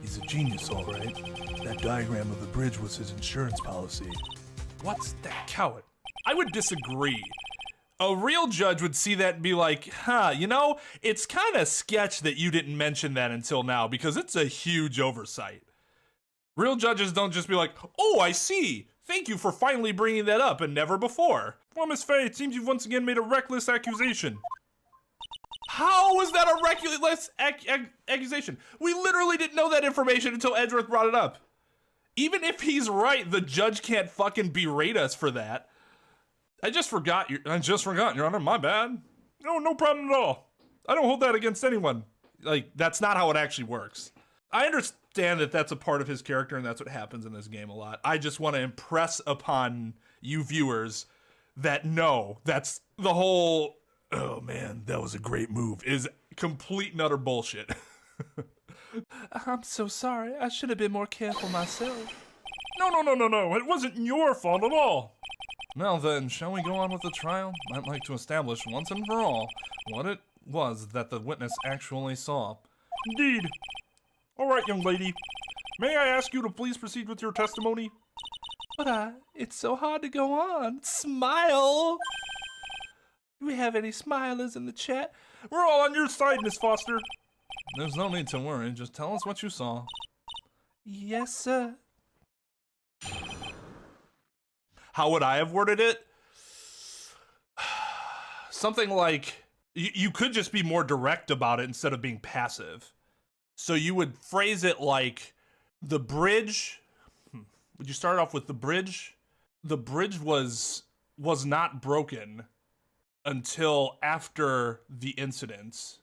He's a genius, all right. That diagram of the bridge was his insurance policy. What's that coward? I would disagree. A real judge would see that and be like, huh, you know, it's kind of sketch that you didn't mention that until now because it's a huge oversight. Real judges don't just be like, oh, I see. Thank you for finally bringing that up and never before. Well, Miss Faye, it seems you've once again made a reckless accusation. How was that a reckless accusation? We literally didn't know that information until Edgeworth brought it up. Even if he's right, the judge can't fucking berate us for that. I just forgot, Your Honor, my bad. No problem at all. I don't hold that against anyone. That's not how it actually works. I understand that that's a part of his character and that's what happens in this game a lot. I just want to impress upon you viewers that no, that's the whole, oh man, that was a great move, is complete and utter bullshit. I'm so sorry. I should have been more careful myself. No. It wasn't your fault at all. Now then, shall we go on with the trial? I'd like to establish once and for all what it was that the witness actually saw. Indeed. All right, young lady. May I ask you to please proceed with your testimony? But it's so hard to go on. Smile! Do we have any smilers in the chat? We're all on your side, Miss Foster. There's no need to worry. Just tell us what you saw. Yes, sir. How would I have worded it? Something like, you could just be more direct about it instead of being passive. So you would phrase it like, the bridge, would you start off with the bridge? The bridge was not broken until after the incident,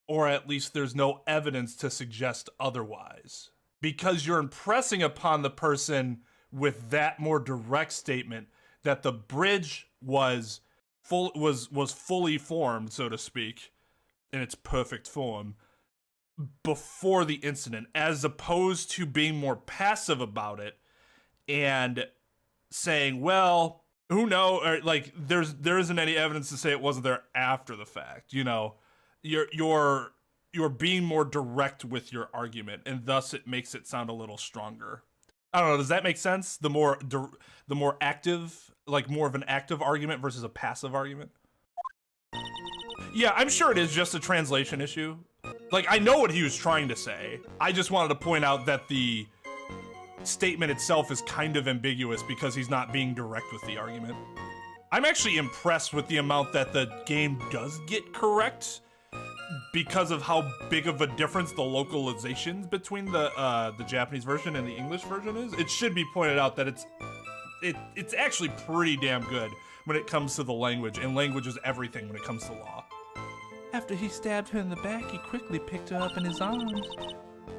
or at least there's no evidence to suggest otherwise. Because you're impressing upon the person with that more direct statement that the bridge was fully formed, so to speak, in its perfect form before the incident, as opposed to being more passive about it and saying, well, who knows, or like there isn't any evidence to say it wasn't there after the fact. You know, you're being more direct with your argument, and thus it makes it sound a little stronger. I don't know, does that make sense? The more active, like more of an active argument versus a passive argument? Yeah, I'm sure it is just a translation issue. Like, I know what he was trying to say. I just wanted to point out that the statement itself is kind of ambiguous because he's not being direct with the argument. I'm actually impressed with the amount that the game does get correct because of how big of a difference the localizations between the Japanese version and the English version is. It should be pointed out that it's actually pretty damn good when it comes to the language, and language is everything when it comes to law. After he stabbed her in the back, he quickly picked her up in his arms.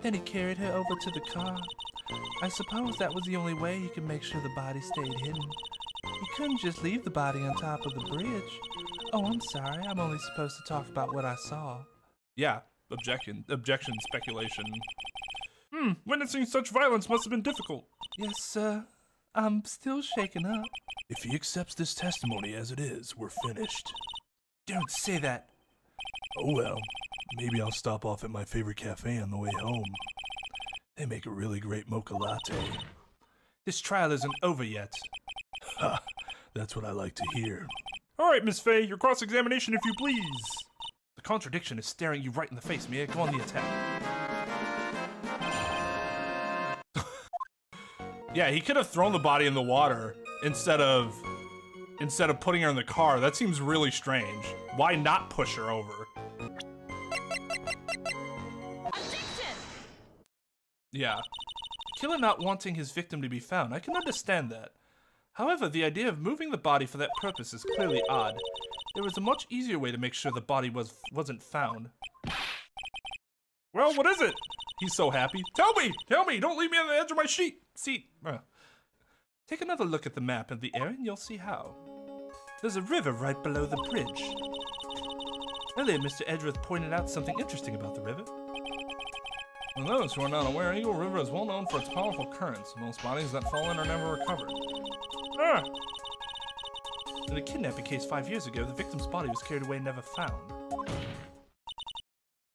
Then he carried her over to the car. I suppose that was the only way he could make sure the body stayed hidden. He couldn't just leave the body on top of the bridge. Oh, I'm sorry. I'm only supposed to talk about what I saw. Yeah, objection, speculation. Witnessing such violence must have been difficult. Yes, sir. I'm still shaken up. If he accepts this testimony as it is, we're finished. Don't say that. Oh well, maybe I'll stop off at my favorite cafe on the way home. They make a really great mocha latte. This trial isn't over yet. Ha, that's what I like to hear. All right, Miss Faye, your cross-examination if you please. The contradiction is staring you right in the face, Mia. Go on the attack. Yeah, he could have thrown the body in the water instead of putting her in the car. That seems really strange. Why not push her over? Objection! Yeah. Killer not wanting his victim to be found. I can understand that. However, the idea of moving the body for that purpose is clearly odd. There was a much easier way to make sure the body wasn't found. Well, what is it? He's so happy. Tell me! Don't leave me on the edge of my seat! Take another look at the map in the area and you'll see how. There's a river right below the bridge. Earlier, Mr. Edgeworth pointed out something interesting about the river. For those who are not aware, Eagle River is well known for its powerful currents. Most bodies that fall in are never recovered. In a kidnapping case 5 years ago, the victim's body was carried away and never found.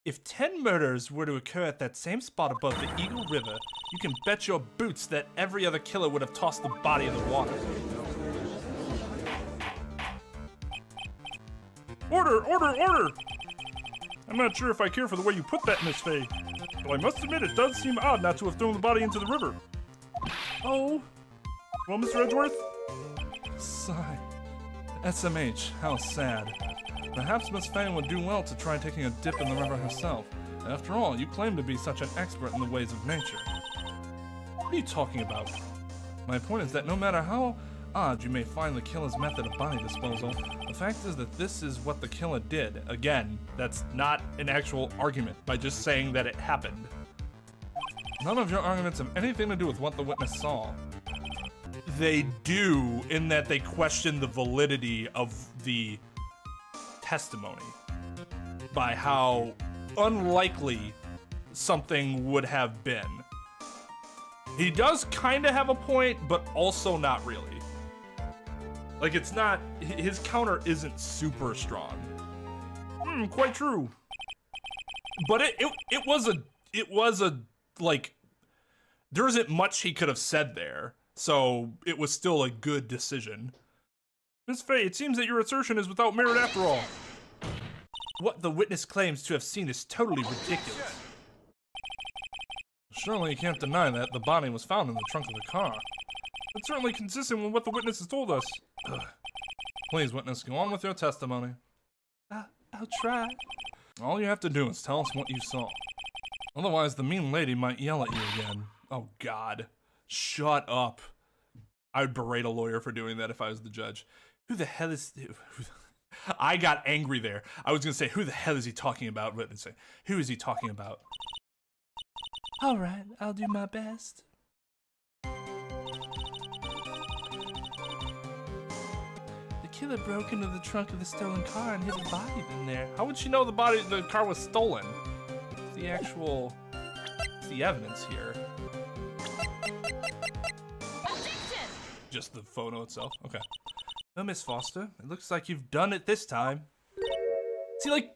If 10 murders were to occur at that same spot above the Eagle River, you can bet your boots that every other killer would have tossed the body in the water. Order! I'm not sure if I care for the way you put that, Miss Faye, but I must admit it does seem odd not to have thrown the body into the river. Oh. Well, Mr. Edgeworth? Sigh. SMH, how sad. Perhaps Miss Faye would do well to try taking a dip in the river herself. After all, you claim to be such an expert in the ways of nature. What are you talking about? My point is that no matter how odd you may find the killer's method of body disposal, the fact is that this is what the killer did. Again, that's not an actual argument by just saying that it happened. None of your arguments have anything to do with what the witness saw. They do, in that they question the validity of the testimony by how unlikely something would have been. He does kind of have a point, but also not really. Like, it's not, his counter isn't super strong. Quite true. But it was a like, there isn't much he could have said there. So it was still a good decision. Miss Faye, it seems that your assertion is without merit after all. What the witness claims to have seen is totally ridiculous. Surely you can't deny that the body was found in the trunk of the car. It's certainly consistent with what the witness has told us. Ugh. Please, witness, go on with your testimony. I'll try. All you have to do is tell us what you saw. Otherwise, the mean lady might yell at you again. Oh, God. Shut up. I would berate a lawyer for doing that if I was the judge. Who the hell is... I got angry there. I was going to say, who the hell is he talking about? But then say, who is he talking about? All right, I'll do my best. The killer broke into the trunk of the stolen car and hid the body in there. How would she know the car was stolen? What's the actual... what's the evidence here? Objection! Just the photo itself? Okay. No, Miss Foster, it looks like you've done it this time. See, like,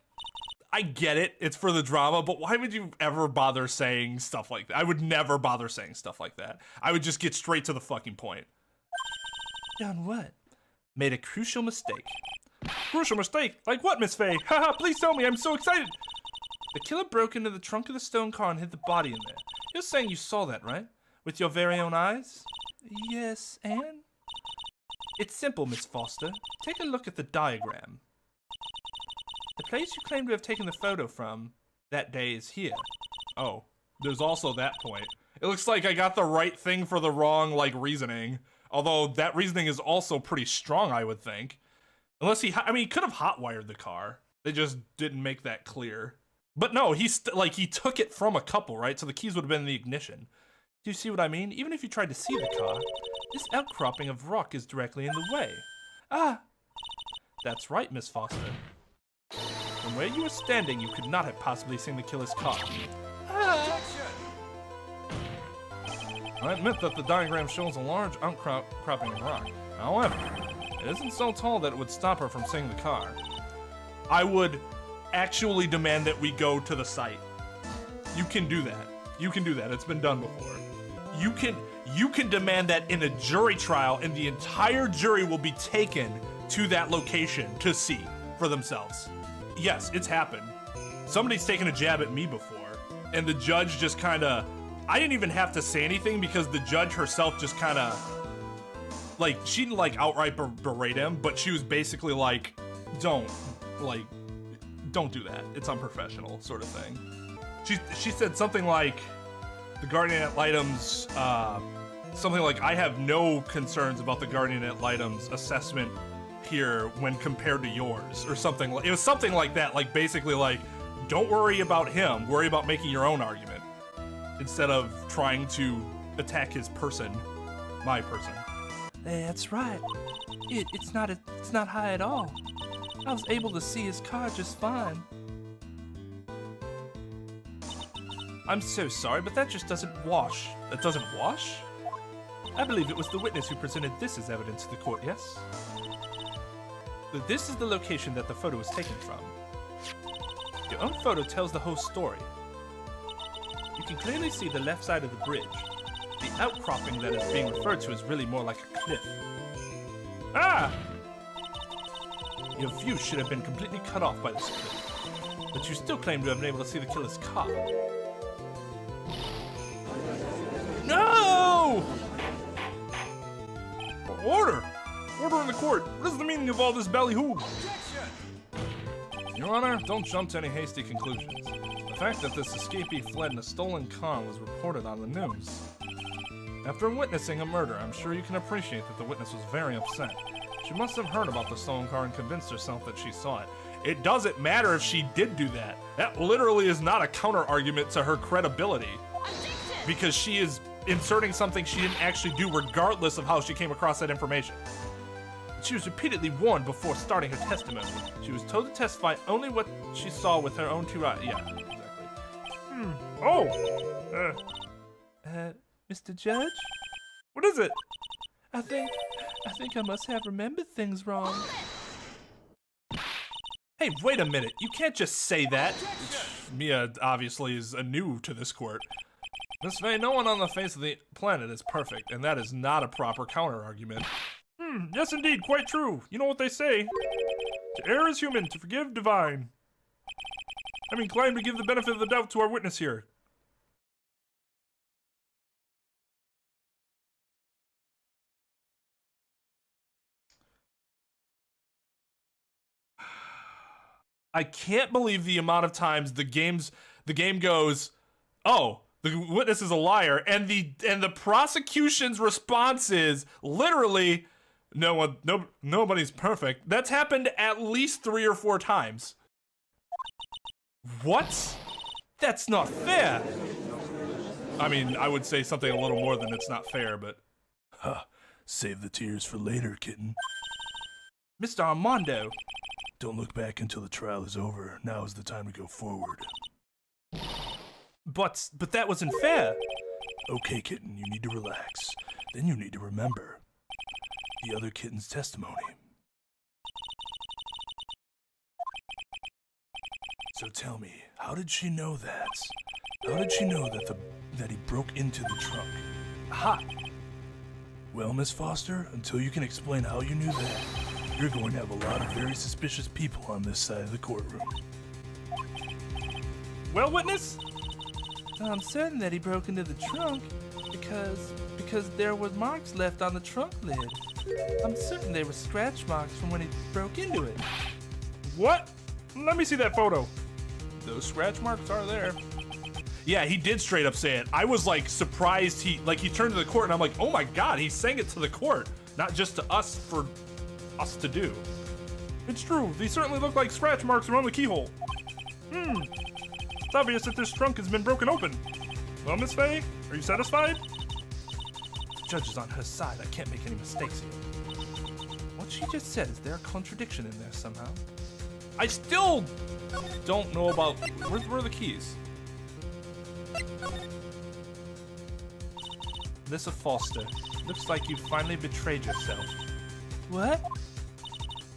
I get it, it's for the drama, but why would you ever bother saying stuff like that? I would never bother saying stuff like that. I would just get straight to the fucking point. Done what? Made a crucial mistake. Crucial mistake? Like what, Miss Faye? Haha, please tell me, I'm so excited! The killer broke into the trunk of the stone car and hid the body in there. You're saying you saw that, right? With your very own eyes? Yes, and? It's simple, Miss Foster. Take a look at the diagram. The place you claim to have taken the photo from that day is here. Oh, there's also that point. It looks like I got the right thing for the wrong, like, reasoning. Although that reasoning is also pretty strong, I would think. Unless he could have hotwired the car. They just didn't make that clear. But no, he took it from a couple, right? So the keys would have been in the ignition. Do you see what I mean? Even if you tried to see the car, this outcropping of rock is directly in the way. Ah! That's right, Miss Foster. From where you were standing, you could not have possibly seen the killer's car. Ah! I admit that the diagram shows a large outcropping of rock. However, it isn't so tall that it would stop her from seeing the car. I would actually demand that we go to the site. You can do that. You can do that. It's been done before. You can demand that in a jury trial, and the entire jury will be taken to that location to see for themselves. Yes, it's happened. Somebody's taken a jab at me before, and the judge just kind of... I didn't even have to say anything because the judge herself just kind of... like, she didn't, like, outright berate him, but she was basically like, don't do that. It's unprofessional, sort of thing. She said something like, the guardian ad litem's, something like, I have no concerns about the guardian ad litem's assessment here when compared to yours, or something. It was something like that, like, basically like, don't worry about him, worry about making your own argument, instead of trying to attack his person, my person. That's right. It's not high at all. I was able to see his car just fine. I'm so sorry, but that just doesn't wash. That doesn't wash? I believe it was the witness who presented this as evidence to the court, yes? This is the location that the photo was taken from. Your own photo tells the whole story. You can clearly see the left side of the bridge. The outcropping that is being referred to is really more like a cliff. Ah! Your view should have been completely cut off by this cliff, but you still claim to have been able to see the killer's car. No! Order! Order in the court! What is the meaning of all this ballyhoo? Your Honor, don't jump to any hasty conclusions. The fact that this escapee fled in a stolen car was reported on the news. After witnessing a murder, I'm sure you can appreciate that the witness was very upset. She must have heard about the stolen car and convinced herself that she saw it. It doesn't matter if she did do that. That literally is not a counter-argument to her credibility. Because she is inserting something she didn't actually do regardless of how she came across that information. She was repeatedly warned before starting her testimony. She was told to testify only what she saw with her own two eyes. Yeah, exactly. Oh! Mr. Judge? What is it? I think I must have remembered things wrong. Hey, wait a minute. You can't just say that. Mia obviously is new to this court. Miss Faye, no one on the face of the planet is perfect, and that is not a proper counter-argument. Yes indeed, quite true. You know what they say. To err is human, to forgive divine. I'm inclined to give the benefit of the doubt to our witness here. I can't believe the amount of times the game goes, oh, the witness is a liar, and the prosecution's response is literally, nobody's perfect. That's happened at least 3 or 4 times. What? That's not fair. I mean, I would say something a little more than it's not fair, but... Huh. Save the tears for later, kitten. Mr. Armando. Don't look back until the trial is over. Now is the time to go forward. But that wasn't fair. Okay, kitten, you need to relax. Then you need to remember the other kitten's testimony. So tell me, how did she know that? How did she know that he broke into the trunk? Aha! Well, Miss Foster, until you can explain how you knew that, you're going to have a lot of very suspicious people on this side of the courtroom. Well, witness? I'm certain that he broke into the trunk because there were marks left on the trunk lid. I'm certain they were scratch marks from when he broke into it. What? Let me see that photo. Those scratch marks are there. Yeah, he did straight up say it. I was like surprised he turned to the court and I'm like, oh my god, he's saying it to the court, not just to us for us to do. It's true, these certainly look like scratch marks around the keyhole. It's obvious that this trunk has been broken open. Well, Miss Faye, are you satisfied? The judge is on her side. I can't make any mistakes here. What she just said, is there a contradiction in there somehow? I still don't know about... Where are the keys? Mr. Foster, looks like you finally betrayed yourself. What?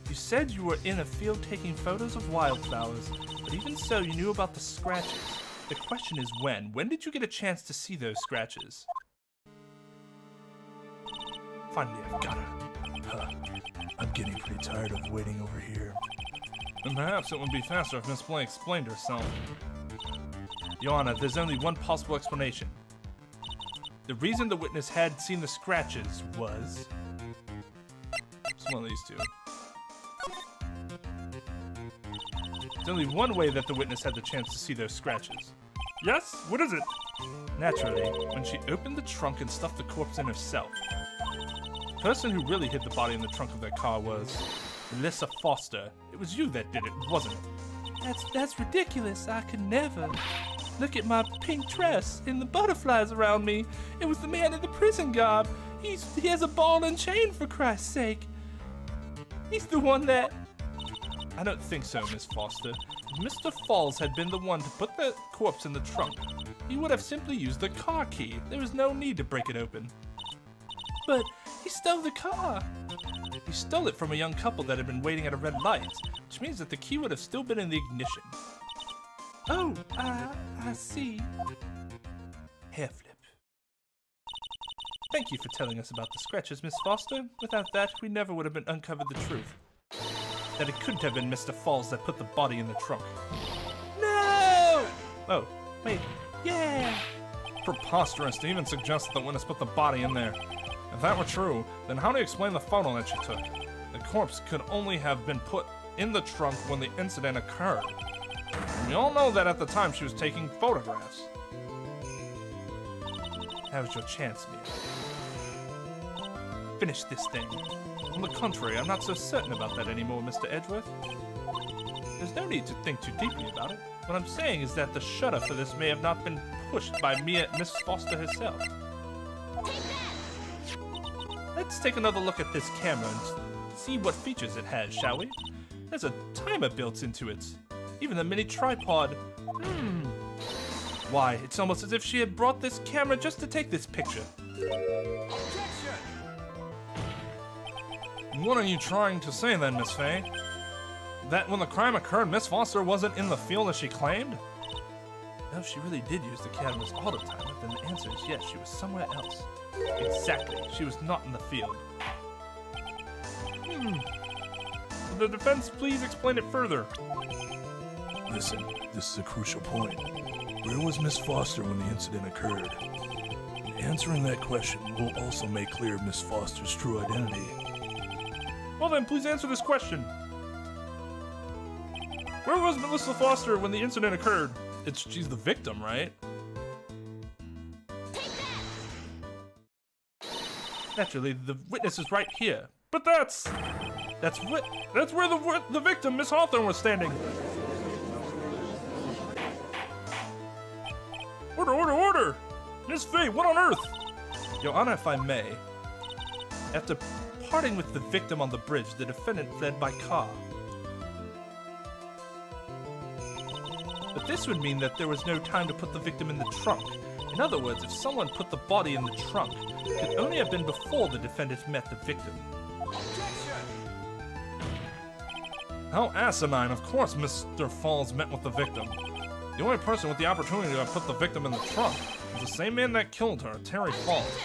You said you were in a field taking photos of wildflowers, but even so, you knew about the scratches. The question is when. When did you get a chance to see those scratches? Finally, I've got her. Huh. I'm getting pretty tired of waiting over here. And perhaps it would be faster if Miss Blank explained herself. Your Honor, there's only one possible explanation. The reason the witness had seen the scratches was... It's one of these two. There's only one way that the witness had the chance to see those scratches. Yes? What is it? Naturally, when she opened the trunk and stuffed the corpse in herself. The person who really hid the body in the trunk of their car was... Melissa Foster. It was you that did it, wasn't it? That's ridiculous. I could never. Look at my pink dress and the butterflies around me. It was the man in the prison garb. He has a ball and chain, for Christ's sake. He's the one that... I don't think so, Miss Foster. If Mr. Falls had been the one to put the corpse in the trunk, he would have simply used the car key. There was no need to break it open. But he stole the car. He stole it from a young couple that had been waiting at a red light, which means that the key would have still been in the ignition. Oh, I see. Hair flip. Thank you for telling us about the scratches, Miss Foster. Without that, we never would have uncovered the truth. That it couldn't have been Mr. Falls that put the body in the trunk. No! Oh, wait. Yeah! Preposterous to even suggest that the witness put the body in there. If that were true, then how do you explain the photo that she took? The corpse could only have been put in the trunk when the incident occurred. We all know that at the time she was taking photographs. That was your chance, Mia. Finish this thing. On the contrary, I'm not so certain about that anymore, Mr. Edgeworth. There's no need to think too deeply about it. What I'm saying is that the shutter for this may have not been pushed by Miss Foster herself. Let's take another look at this camera and see what features it has, shall we? There's a timer built into it. Even the mini tripod. Why, it's almost as if she had brought this camera just to take this picture. Objection! What are you trying to say then, Miss Faye? That when the crime occurred, Miss Foster wasn't in the field as she claimed? Well, if she really did use the camera's autotimer, then the answer is yes, she was somewhere else. Exactly, she was not in the field. Will the defense please explain it further? Listen, this is a crucial point. Where was Miss Foster when the incident occurred? Answering that question will also make clear Miss Foster's true identity. Well then, please answer this question. Where was Melissa Foster when the incident occurred? She's the victim, right? Naturally, the witness is right here. But that's where the victim, Miss Hawthorne, was standing. Order! Miss Faye, what on earth? Your Honor, if I may. After parting with the victim on the bridge, the defendant fled by car. But this would mean that there was no time to put the victim in the trunk. In other words, if someone put the body in the trunk, it could only have been before the defendant met the victim. How asinine. Of course Mr. Falls met with the victim. The only person with the opportunity to put the victim in the trunk was the same man that killed her, Terry Falls.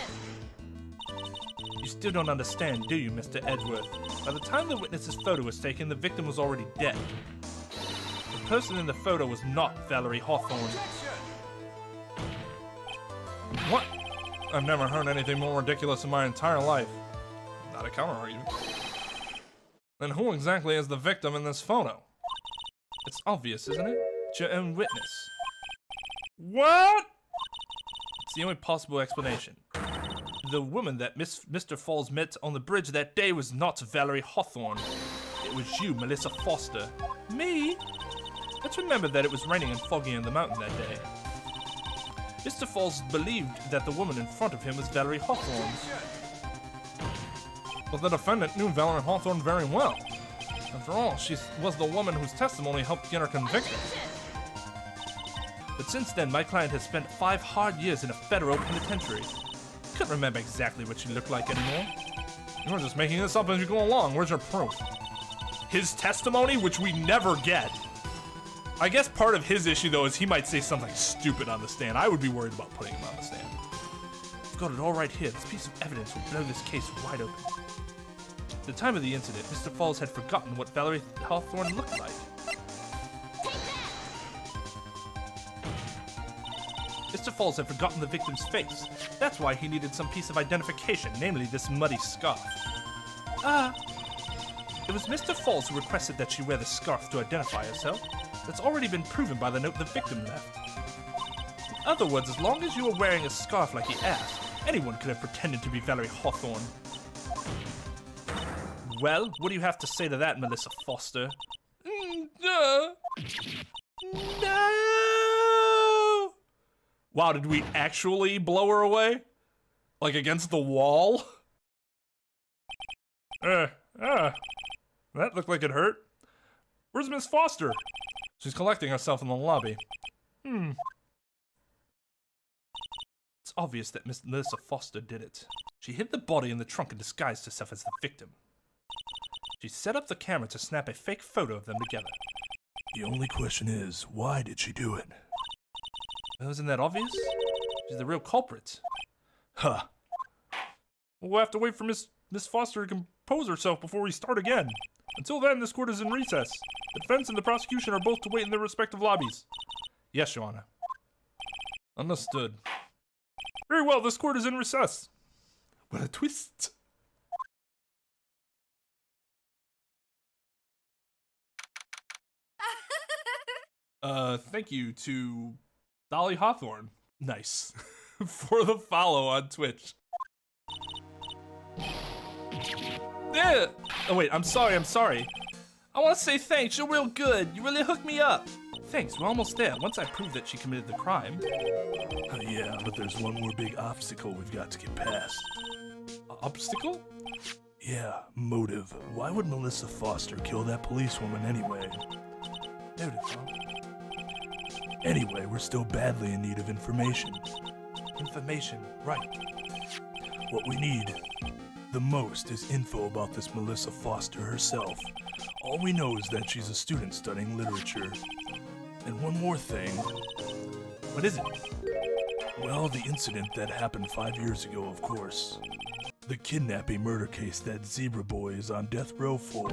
You still don't understand, do you, Mr. Edgeworth? By the time the witness's photo was taken, the victim was already dead. The person in the photo was not Valerie Hawthorne. What? I've never heard anything more ridiculous in my entire life. Not a counter-argument. Then who exactly is the victim in this photo? It's obvious, isn't it? It's your own witness. What? It's the only possible explanation. The woman that Mr. Falls met on the bridge that day was not Valerie Hawthorne. It was you, Melissa Foster. Me? Let's remember that it was raining and foggy on the mountain that day. Mr. Falls believed that the woman in front of him was Valerie Hawthorne. But the defendant knew Valerie Hawthorne very well. After all, she was the woman whose testimony helped get her convicted. But since then, my client has spent 5 hard years in a federal penitentiary. Couldn't remember exactly what she looked like anymore. You're just making this up as you go along. Where's your proof? His testimony, which we never get. I guess part of his issue, though, is he might say something stupid on the stand. I would be worried about putting him on the stand. I've got it all right here. This piece of evidence will blow this case wide open. At the time of the incident, Mr. Falls had forgotten what Valerie Hawthorne looked like. Mr. Falls had forgotten the victim's face. That's why he needed some piece of identification, namely this muddy scarf. It was Mr. Falls who requested that she wear the scarf to identify herself. That's already been proven by the note the victim left. In other words, as long as you were wearing a scarf like he asked, anyone could have pretended to be Valerie Hawthorne. Well, what do you have to say to that, Melissa Foster? No! Wow, did we actually blow her away? Like against the wall? That looked like it hurt. Where's Miss Foster? She's collecting herself in the lobby. It's obvious that Miss Melissa Foster did it. She hid the body in the trunk and disguised herself as the victim. She set up the camera to snap a fake photo of them together. The only question is, why did she do it? Well, isn't that obvious? She's the real culprit. Huh. We'll have to wait for Miss Foster to compose herself before we start again. Until then, this court is in recess. The defense and the prosecution are both to wait in their respective lobbies. Yes, Your Honor. Understood. Very well, this court is in recess. What a twist. Thank you to Valerie Hawthorne. Nice. For the follow on Twitch. Yeah. Oh wait, I'm sorry. I want to say thanks, you're real good. You really hooked me up. Thanks, we're almost there. Once I prove that she committed the crime. Yeah, but there's one more big obstacle we've got to get past. Obstacle? Yeah, motive. Why would Melissa Foster kill that policewoman anyway? Motive, huh? Anyway, we're still badly in need of information. Information, right. What we need the most is info about this Melissa Foster herself. All we know is that she's a student studying literature. And one more thing. What is it? Well, the incident that happened 5 years ago, of course. The kidnapping murder case that Zebra Boy is on death row for.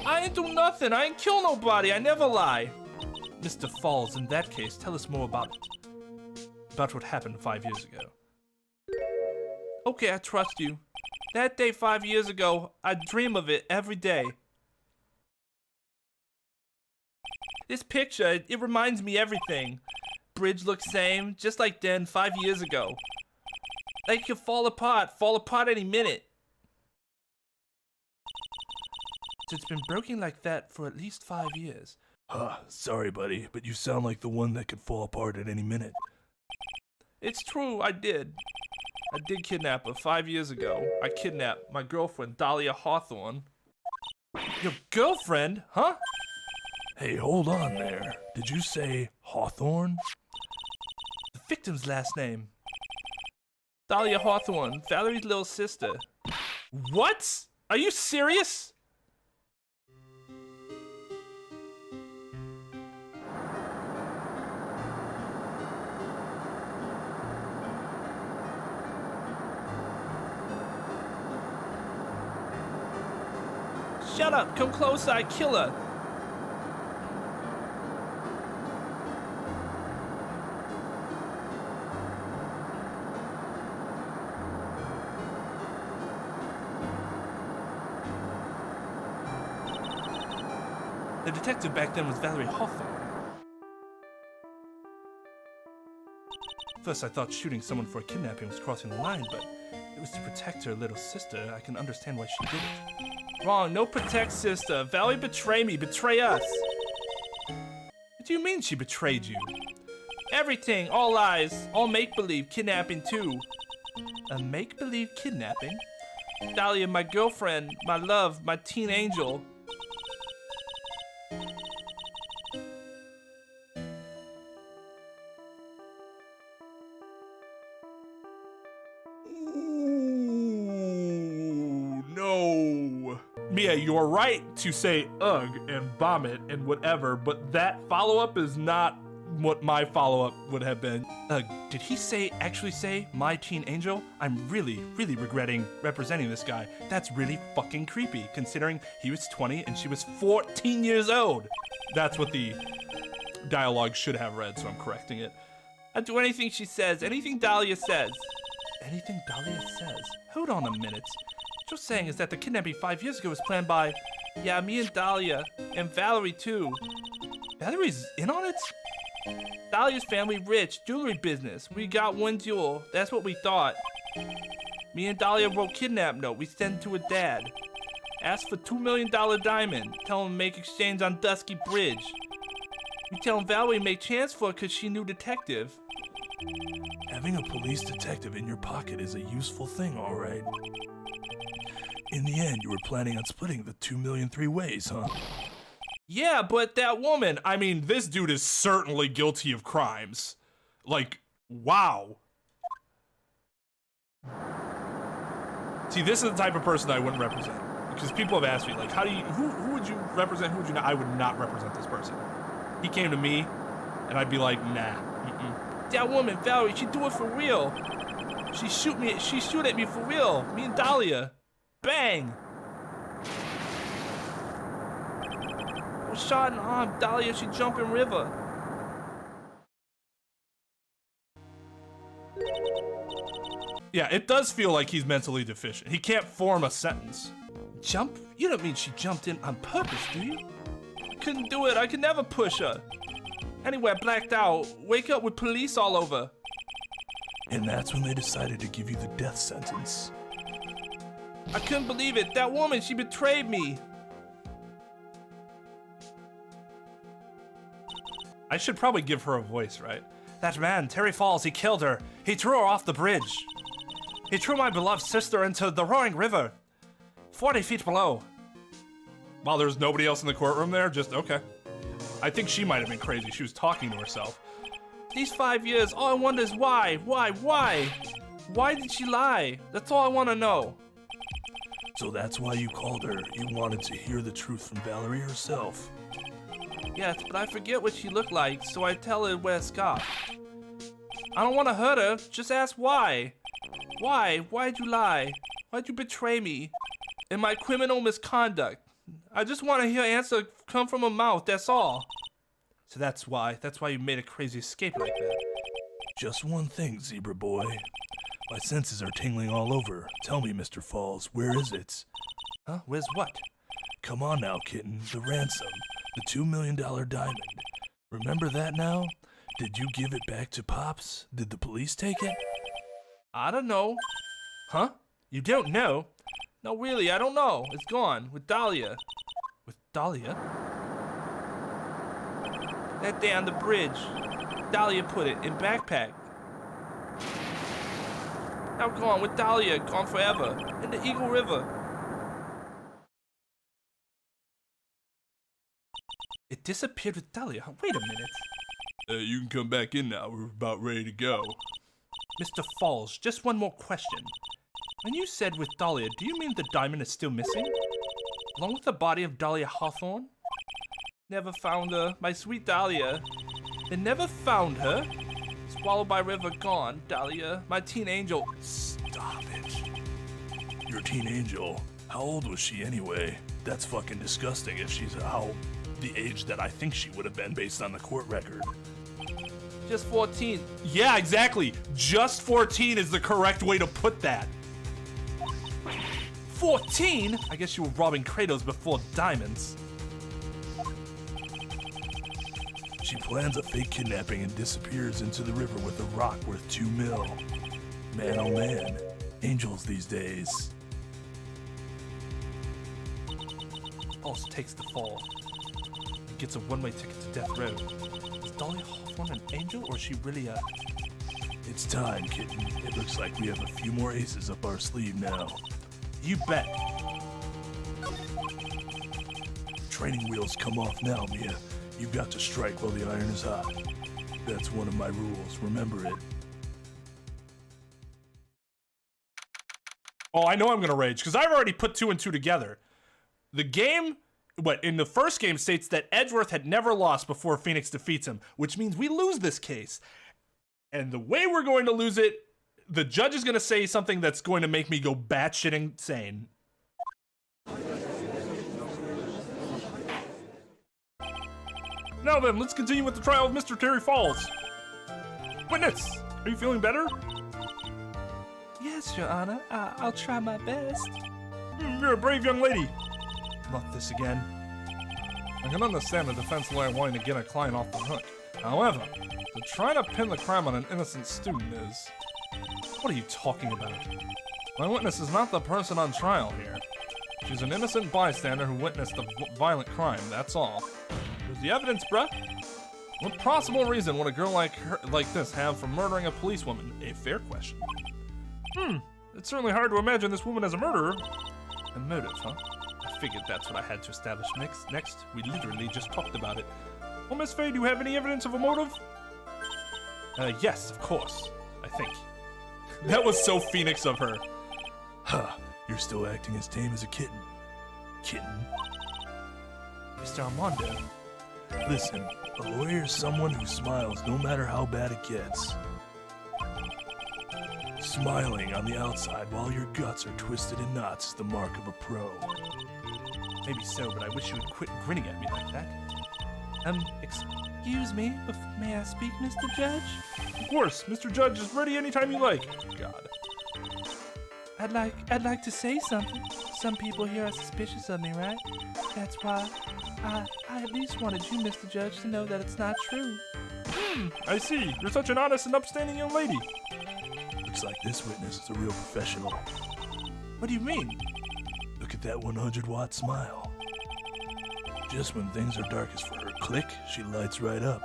I ain't do nothing. I ain't kill nobody. I never lie. Mr. Falls, in that case, tell us more about it. About what happened 5 years ago. Okay, I trust you. That day 5 years ago, I dream of it every day. This picture, it reminds me everything. Bridge looks same, just like then 5 years ago. Like it could fall apart any minute. So it's been broken like that for at least 5 years. Sorry, buddy, but you sound like the one that could fall apart at any minute. It's true, I did kidnap her 5 years ago. I kidnapped my girlfriend, Valerie Hawthorne. Your girlfriend? Huh? Hey, hold on there. Did you say Hawthorne? The victim's last name. Dahlia Hawthorne, Valerie's little sister. What? Are you serious? Shut up, come closer, I kill her. The detective back then was Valerie Hawthorne. First I thought shooting someone for a kidnapping was crossing the line, but it was to protect her little sister. I can understand why she did it. Wrong, no protect sister. Valerie betrayed me, betray us. What do you mean she betrayed you? Everything, all lies, all make-believe, kidnapping too. A make-believe kidnapping? Dahlia, my girlfriend, my love, my teen angel. Yeah, you're right to say ugh and vomit and whatever, but that follow-up is not what my follow-up would have been. Did he actually say my teen angel? I'm really regretting representing this guy. That's really fucking creepy, considering he was 20 and she was 14 years old. That's what the dialogue should have read, so I'm correcting it. I'd do anything she says, anything Dahlia says. Anything Dahlia says? Hold on a minute. What you're saying is that the kidnapping 5 years ago was planned by, yeah, me and Dahlia, and Valerie too. Valerie's in on it? Dahlia's family rich, jewelry business. We got one jewel, that's what we thought. Me and Dahlia wrote kidnap note, we sent to her dad. Asked for $2 million diamond, tell him to make exchange on Dusky Bridge. We tell him Valerie made transfer cause she knew detective. Having a police detective in your pocket is a useful thing, alright. In the end, you were planning on splitting the 2 million 3 ways, huh? Yeah, but that woman, I mean, this dude is certainly guilty of crimes. Like, wow. See, this is the type of person I wouldn't represent. Because people have asked me, like, who would you represent, who would you not? I would not represent this person. He came to me, and I'd be like, nah, That woman, Valerie, she do it for real. She shoot at me for real. Me and Dahlia. Bang! Was shot in the arm. Dahlia, she jump in river. Yeah, it does feel like he's mentally deficient. He can't form a sentence. Jump? You don't mean she jumped in on purpose, do you? I couldn't do it. I could never push her. Anyway, I blacked out. Wake up with police all over. And that's when they decided to give you the death sentence. I couldn't believe it. That woman, she betrayed me. I should probably give her a voice, right? That man, Terry Falls, he killed her. He threw her off the bridge. He threw my beloved sister into the roaring river. 40 feet below. While there's nobody else in the courtroom there, just okay. I think she might have been crazy. She was talking to herself. These 5 years, all I wonder is why? Why did she lie? That's all I want to know. So that's why you called her. You wanted to hear the truth from Valerie herself. Yes, but I forget what she looked like, so I tell her to wear a scarf. I don't want to hurt her. Just ask why. Why? Why'd you lie? Why'd you betray me? In my criminal misconduct. I just want to hear an answer come from her mouth, that's all. So that's why you made a crazy escape like that. Just one thing, Zebra Boy. My senses are tingling all over. Tell me, Mr. Falls, where is it? Huh? Where's what? Come on now, kitten. The ransom. The $2 million diamond. Remember that now? Did you give it back to Pops? Did the police take it? I don't know. Huh? You don't know? No, really, I don't know. It's gone. With Dahlia. With Dahlia? That day on the bridge. Dahlia put it in backpack. Now gone with Dahlia. Gone forever. In the Eagle River. It disappeared with Dahlia. Wait a minute. You can come back in now. We're about ready to go. Mr. Falls, just one more question. When you said with Dahlia, do you mean the diamond is still missing? Along with the body of Valerie Hawthorne? Never found her. My sweet Dahlia. They never found her. Swallowed by river, gone. Dahlia, my teen angel. Stop it. Your teen angel? How old was she anyway? That's fucking disgusting if she's the age that I think she would have been based on the court record. Just 14. Yeah, exactly. Just 14 is the correct way to put that. 14? I guess you were robbing Kratos before diamonds. She plans a fake kidnapping and disappears into the river with a rock worth $2 million. Man, oh man. Angels these days. Falls takes the fall. He gets a one-way ticket to death row. Is Dahlia Hawthorne an angel, or is she really a... It's time, kitten. It looks like we have a few more aces up our sleeve now. You bet. Training wheels come off now, Mia. You've got to strike while the iron is hot. That's one of my rules. Remember it. Oh, I know I'm gonna rage, because I've already put 2 and 2 together. The game, in the first game states that Edgeworth had never lost before Phoenix defeats him, which means we lose this case. And the way we're going to lose it, the judge is gonna say something that's going to make me go batshit insane. Now then, let's continue with the trial of Mr. Terry Falls. Witness, are you feeling better? Yes, Your Honor. I'll try my best. You're a brave young lady. Not this again. I can understand the defense lawyer wanting to get a client off the hook. However, to try to pin the crime on an innocent student is... What are you talking about? My witness is not the person on trial here. She's an innocent bystander who witnessed a violent crime, that's all. Where's the evidence, bruh? What possible reason would a girl like this have for murdering a policewoman? A fair question. It's certainly hard to imagine this woman as a murderer. A motive, huh? I figured that's what I had to establish next. We literally just talked about it. Well, Miss Faye, do you have any evidence of a motive? Yes, of course. I think. That was so Phoenix of her. Huh, you're still acting as tame as a kitten. Kitten? Mr. Armando. Listen, a lawyer is someone who smiles no matter how bad it gets. Smiling on the outside while your guts are twisted in knots is the mark of a pro. Maybe so, but I wish you would quit grinning at me like that. Excuse me, may I speak, Mr. Judge? Of course, Mr. Judge is ready anytime you like. God. I'd like to say something. Some people here are suspicious of me, right? That's why I at least wanted you, Mr. Judge, to know that it's not true. I see. You're such an honest and upstanding young lady. Looks like this witness is a real professional. What do you mean? Look at that 100-watt smile. Just when things are darkest for her, click, she lights right up.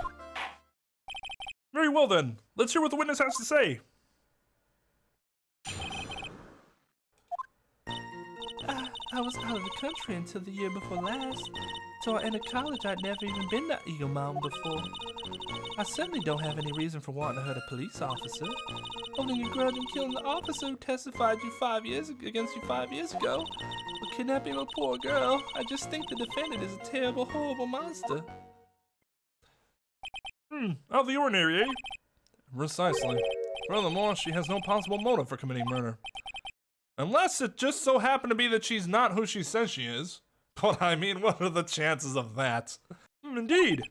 Very well then. Let's hear what the witness has to say. I was out of the country until the year before last, so I entered college. I'd never even been to Eagle Mountain before. I certainly don't have any reason for wanting to hurt a police officer. Holding a grudge and killing the officer who testified against you 5 years ago, or kidnapping a poor girl. I just think the defendant is a terrible, horrible monster. Out of the ordinary, eh? Precisely. Furthermore, she has no possible motive for committing murder. Unless it just so happened to be that she's not who she says she is. But I mean, what are the chances of that? Indeed.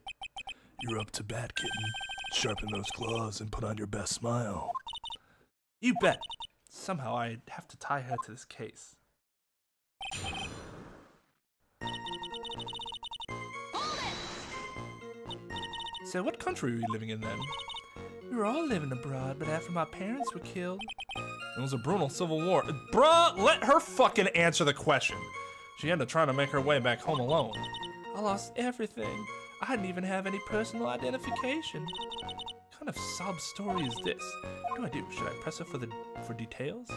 You're up to bat, kitten. Sharpen those claws and put on your best smile. You bet. Somehow I'd have to tie her to this case. So what country were you living in then? We were all living abroad, but after my parents were killed... It was a brutal civil war. Bruh, let her fucking answer the question. She had to try to make her way back home alone. I lost everything. I didn't even have any personal identification. What kind of sob story is this? What do I do? Should I press her for details?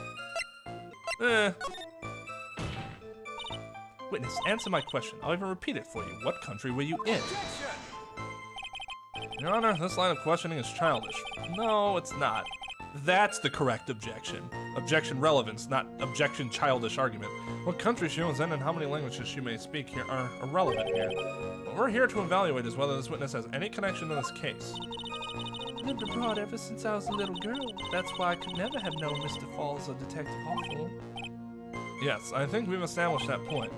Witness, answer my question. I'll even repeat it for you. What country were you in? Your Honor, this line of questioning is childish. No, it's not. That's the correct objection. Objection relevance, not objection childish argument. What country she was in and how many languages she may speak here are irrelevant here. What we're here to evaluate is whether this witness has any connection to this case. I lived abroad ever since I was a little girl. That's why I could never have known Mr. Falls or Detective Hawthorne. Yes, I think we've established that point.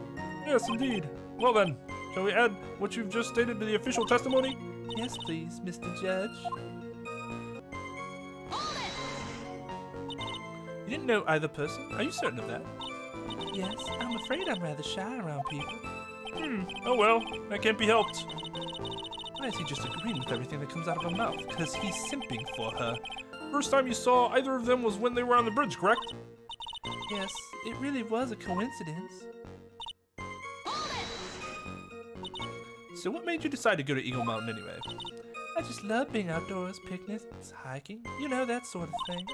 Yes, indeed. Well then, shall we add what you've just stated to the official testimony? Yes, please, Mr. Judge. You didn't know either person? Are you certain of that? Yes, I'm afraid I'm rather shy around people. Oh well, that can't be helped. Why is he just agreeing with everything that comes out of her mouth? Because he's simping for her. First time you saw either of them was when they were on the bridge, correct? Yes, it really was a coincidence. So what made you decide to go to Eagle Mountain anyway? I just love being outdoors, picnics, hiking, you know, that sort of thing.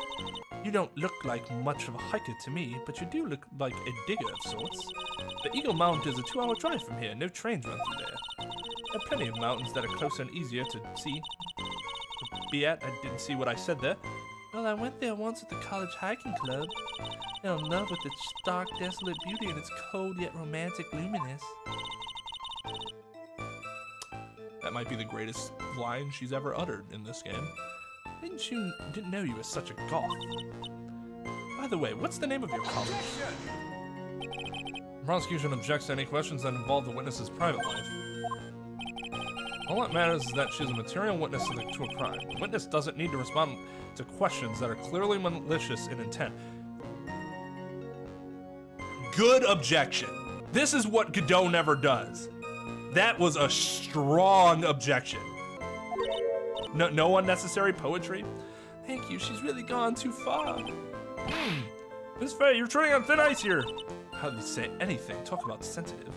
You don't look like much of a hiker to me, but you do look like a digger of sorts. But Eagle Mountain is a 2-hour drive from here, no trains run through there. There are plenty of mountains that are closer and easier to see. Be at, I didn't see what I said there. Well, I went there once with the college hiking club. Fell in love with its stark, desolate beauty and its cold yet romantic luminous. That might be the greatest line she's ever uttered in this game. Didn't know you were such a goth. By the way, what's the name of your college? The prosecution objects to any questions that involve the witness's private life. All that matters is that she's a material witness to a crime. The witness doesn't need to respond to questions that are clearly malicious in intent. Good objection. This is what Godot never does. That was a strong objection. No unnecessary poetry. Thank you, she's really gone too far. Miss Faye, you're treading on thin ice here. Hardly say anything. Talk about sensitive.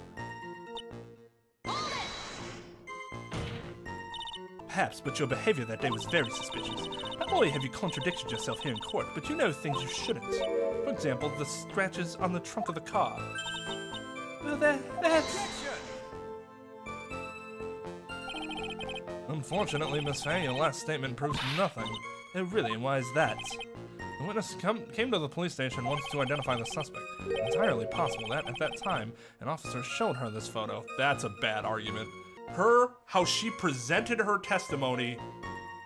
Perhaps, but your behavior that day was very suspicious. Not only have you contradicted yourself here in court, but you know things you shouldn't. For example, the scratches on the trunk of the car. Well, that's... Unfortunately, Miss Faye, your last statement proves nothing. Oh, really? And why is that? The witness came to the police station once to identify the suspect. It's entirely possible that, at that time, an officer showed her this photo. That's a bad argument. How she presented her testimony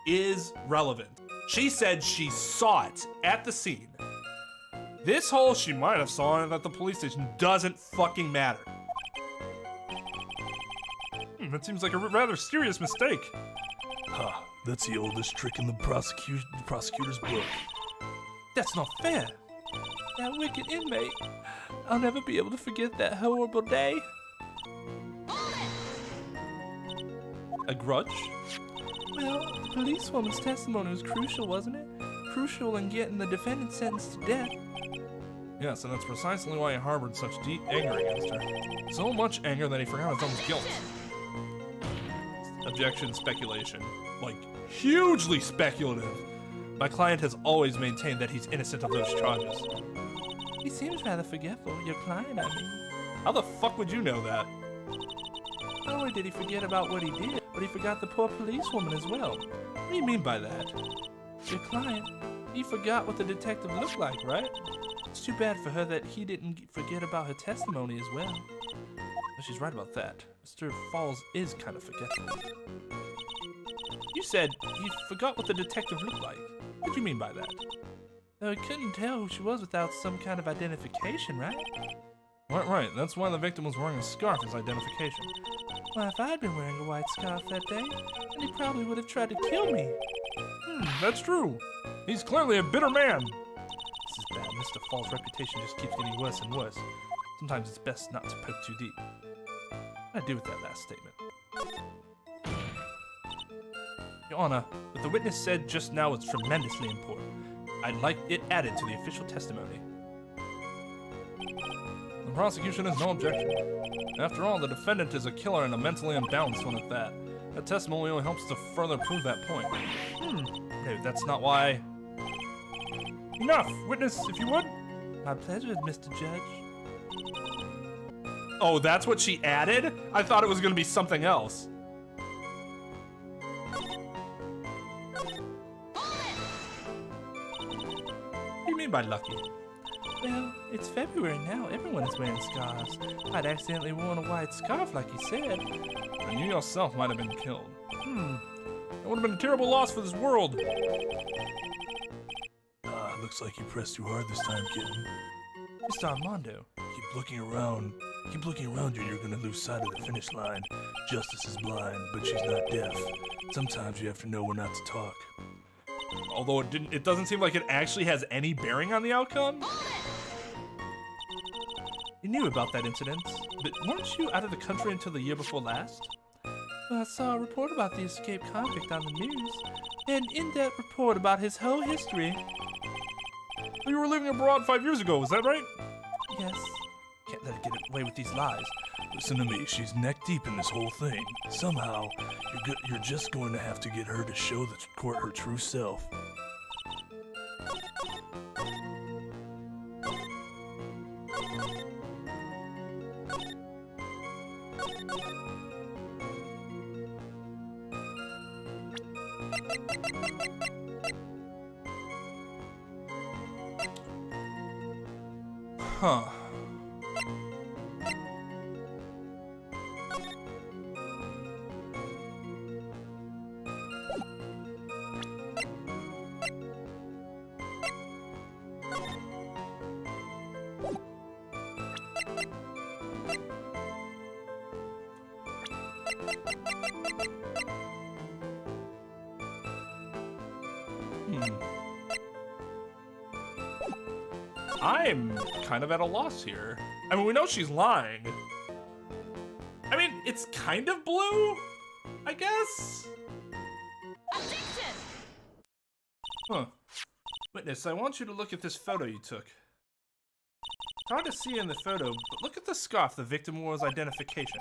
is relevant. She said she saw it at the scene. This whole she might have saw it at the police station doesn't fucking matter. That seems like a rather serious mistake. Ha, that's the oldest trick in the prosecutor's book. That's not fair. That wicked inmate. I'll never be able to forget that horrible day. A grudge? Well, the policewoman's testimony was crucial, wasn't it? Crucial in getting the defendant sentenced to death. Yes, and that's precisely why he harbored such deep anger against her. So much anger that he forgot his own guilt. Objection, speculation. Like, hugely speculative. My client has always maintained that he's innocent of those charges. He seems rather forgetful. Your client, I mean. How the fuck would you know that? Not only did he forget about what he did, but he forgot the poor policewoman as well. What do you mean by that? Your client, he forgot what the detective looked like, right? It's too bad for her that he didn't forget about her testimony as well. But she's right about that. Mr. Falls is kind of forgetful. You said you forgot what the detective looked like. What do you mean by that? I couldn't tell who she was without some kind of identification, right? Right. That's why the victim was wearing a scarf as identification. Well, if I'd been wearing a white scarf that day, then he probably would have tried to kill me. That's true. He's clearly a bitter man. This is bad. Mr. Fall's reputation just keeps getting worse and worse. Sometimes it's best not to poke too deep. What do I do with that last statement? Your Honor, what the witness said just now is tremendously important. I'd like it added to the official testimony. The prosecution has no objection. After all, the defendant is a killer and a mentally unbalanced one at that. That testimony only helps to further prove that point. No, that's not why. Enough! Witness, if you would. My pleasure, Mr. Judge. Oh, that's what she added? I thought it was gonna be something else. What do you mean by lucky? Well, it's February now. Everyone is wearing scarves. I'd accidentally worn a white scarf like you said. And you yourself might have been killed. That would have been a terrible loss for this world. Looks like you pressed too hard this time, kitten. Mr. Armando. Keep looking around you and you're gonna lose sight of the finish line. Justice is blind, but she's not deaf. Sometimes you have to know when not to talk. Although it doesn't seem like it actually has any bearing on the outcome. You knew about that incident, but weren't you out of the country until the year before last? Well, I saw a report about the escaped convict on the news. An in-depth report about his whole history. You were living abroad 5 years ago, is that right? Yes. Can't let her get away with these lies. Listen to me, she's neck deep in this whole thing. Somehow, you're just going to have to get her to show the court her true self. Huh. I'm kind of at a loss here. I mean, we know she's lying. I mean, it's kind of blue, I guess? Objection! Huh. Witness, I want you to look at this photo you took. It's hard to see in the photo, but look at the scarf the victim wore as identification.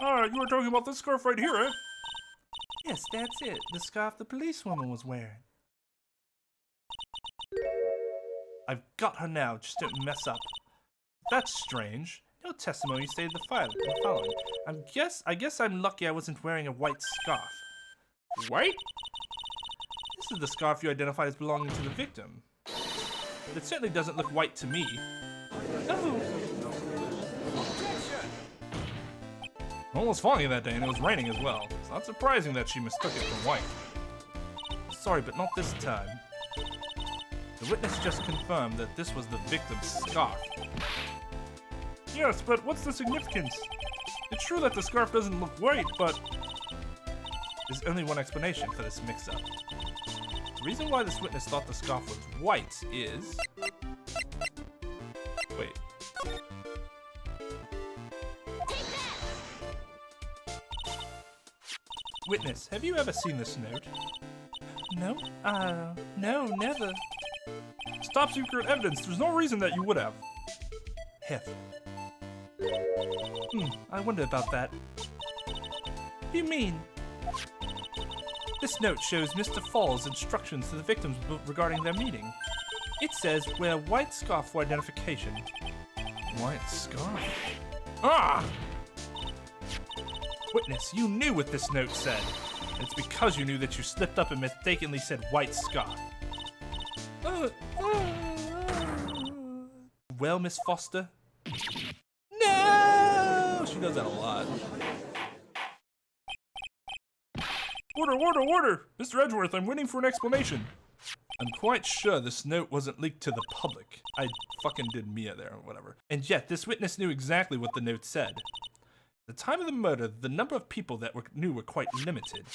You were talking about this scarf right here, eh? Yes, that's it. The scarf the policewoman was wearing. I've got her now, just don't mess up. That's strange. No testimony stated the following. I guess I'm lucky I wasn't wearing a white scarf. White? This is the scarf you identified as belonging to the victim. But it certainly doesn't look white to me. Oh! Well, it was foggy that day and it was raining as well. It's not surprising that she mistook it for white. Sorry, but not this time. The witness just confirmed that this was the victim's scarf. Yes, but what's the significance? It's true that the scarf doesn't look white, but... There's only one explanation for this mix-up. The reason why this witness thought the scarf was white is... Wait. Witness, have you ever seen this note? No? No, never. Top secret evidence. There's no reason that you would have. Hef. I wonder about that. What do you mean? This note shows Mr. Fall's instructions to the victims regarding their meeting. It says, wear white scarf for identification. White scarf? Ah! Witness, you knew what this note said. And it's because you knew that you slipped up and mistakenly said white scarf. Well, Miss Foster? No! She does that a lot. Order! Mr. Edgeworth, I'm waiting for an explanation. I'm quite sure this note wasn't leaked to the public. I fucking did Mia there or whatever. And yet, this witness knew exactly what the note said. At the time of the murder, the number of people that knew were quite limited.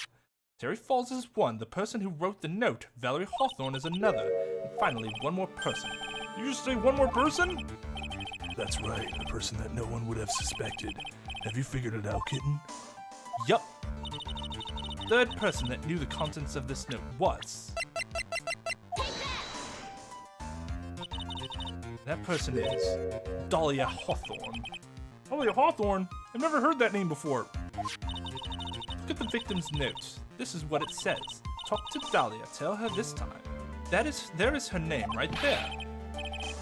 Terry Falls is one, the person who wrote the note, Valerie Hawthorne is another, and finally, one more person. You just say one more person? That's right, a person that no one would have suspected. Have you figured it out, kitten? Yup. Third person that knew the contents of this note was... That person is Dahlia Hawthorne. Dahlia Hawthorne? I've never heard that name before. Look at the victim's notes. This is what it says. Talk to Dahlia, tell her this time. There is her name right there.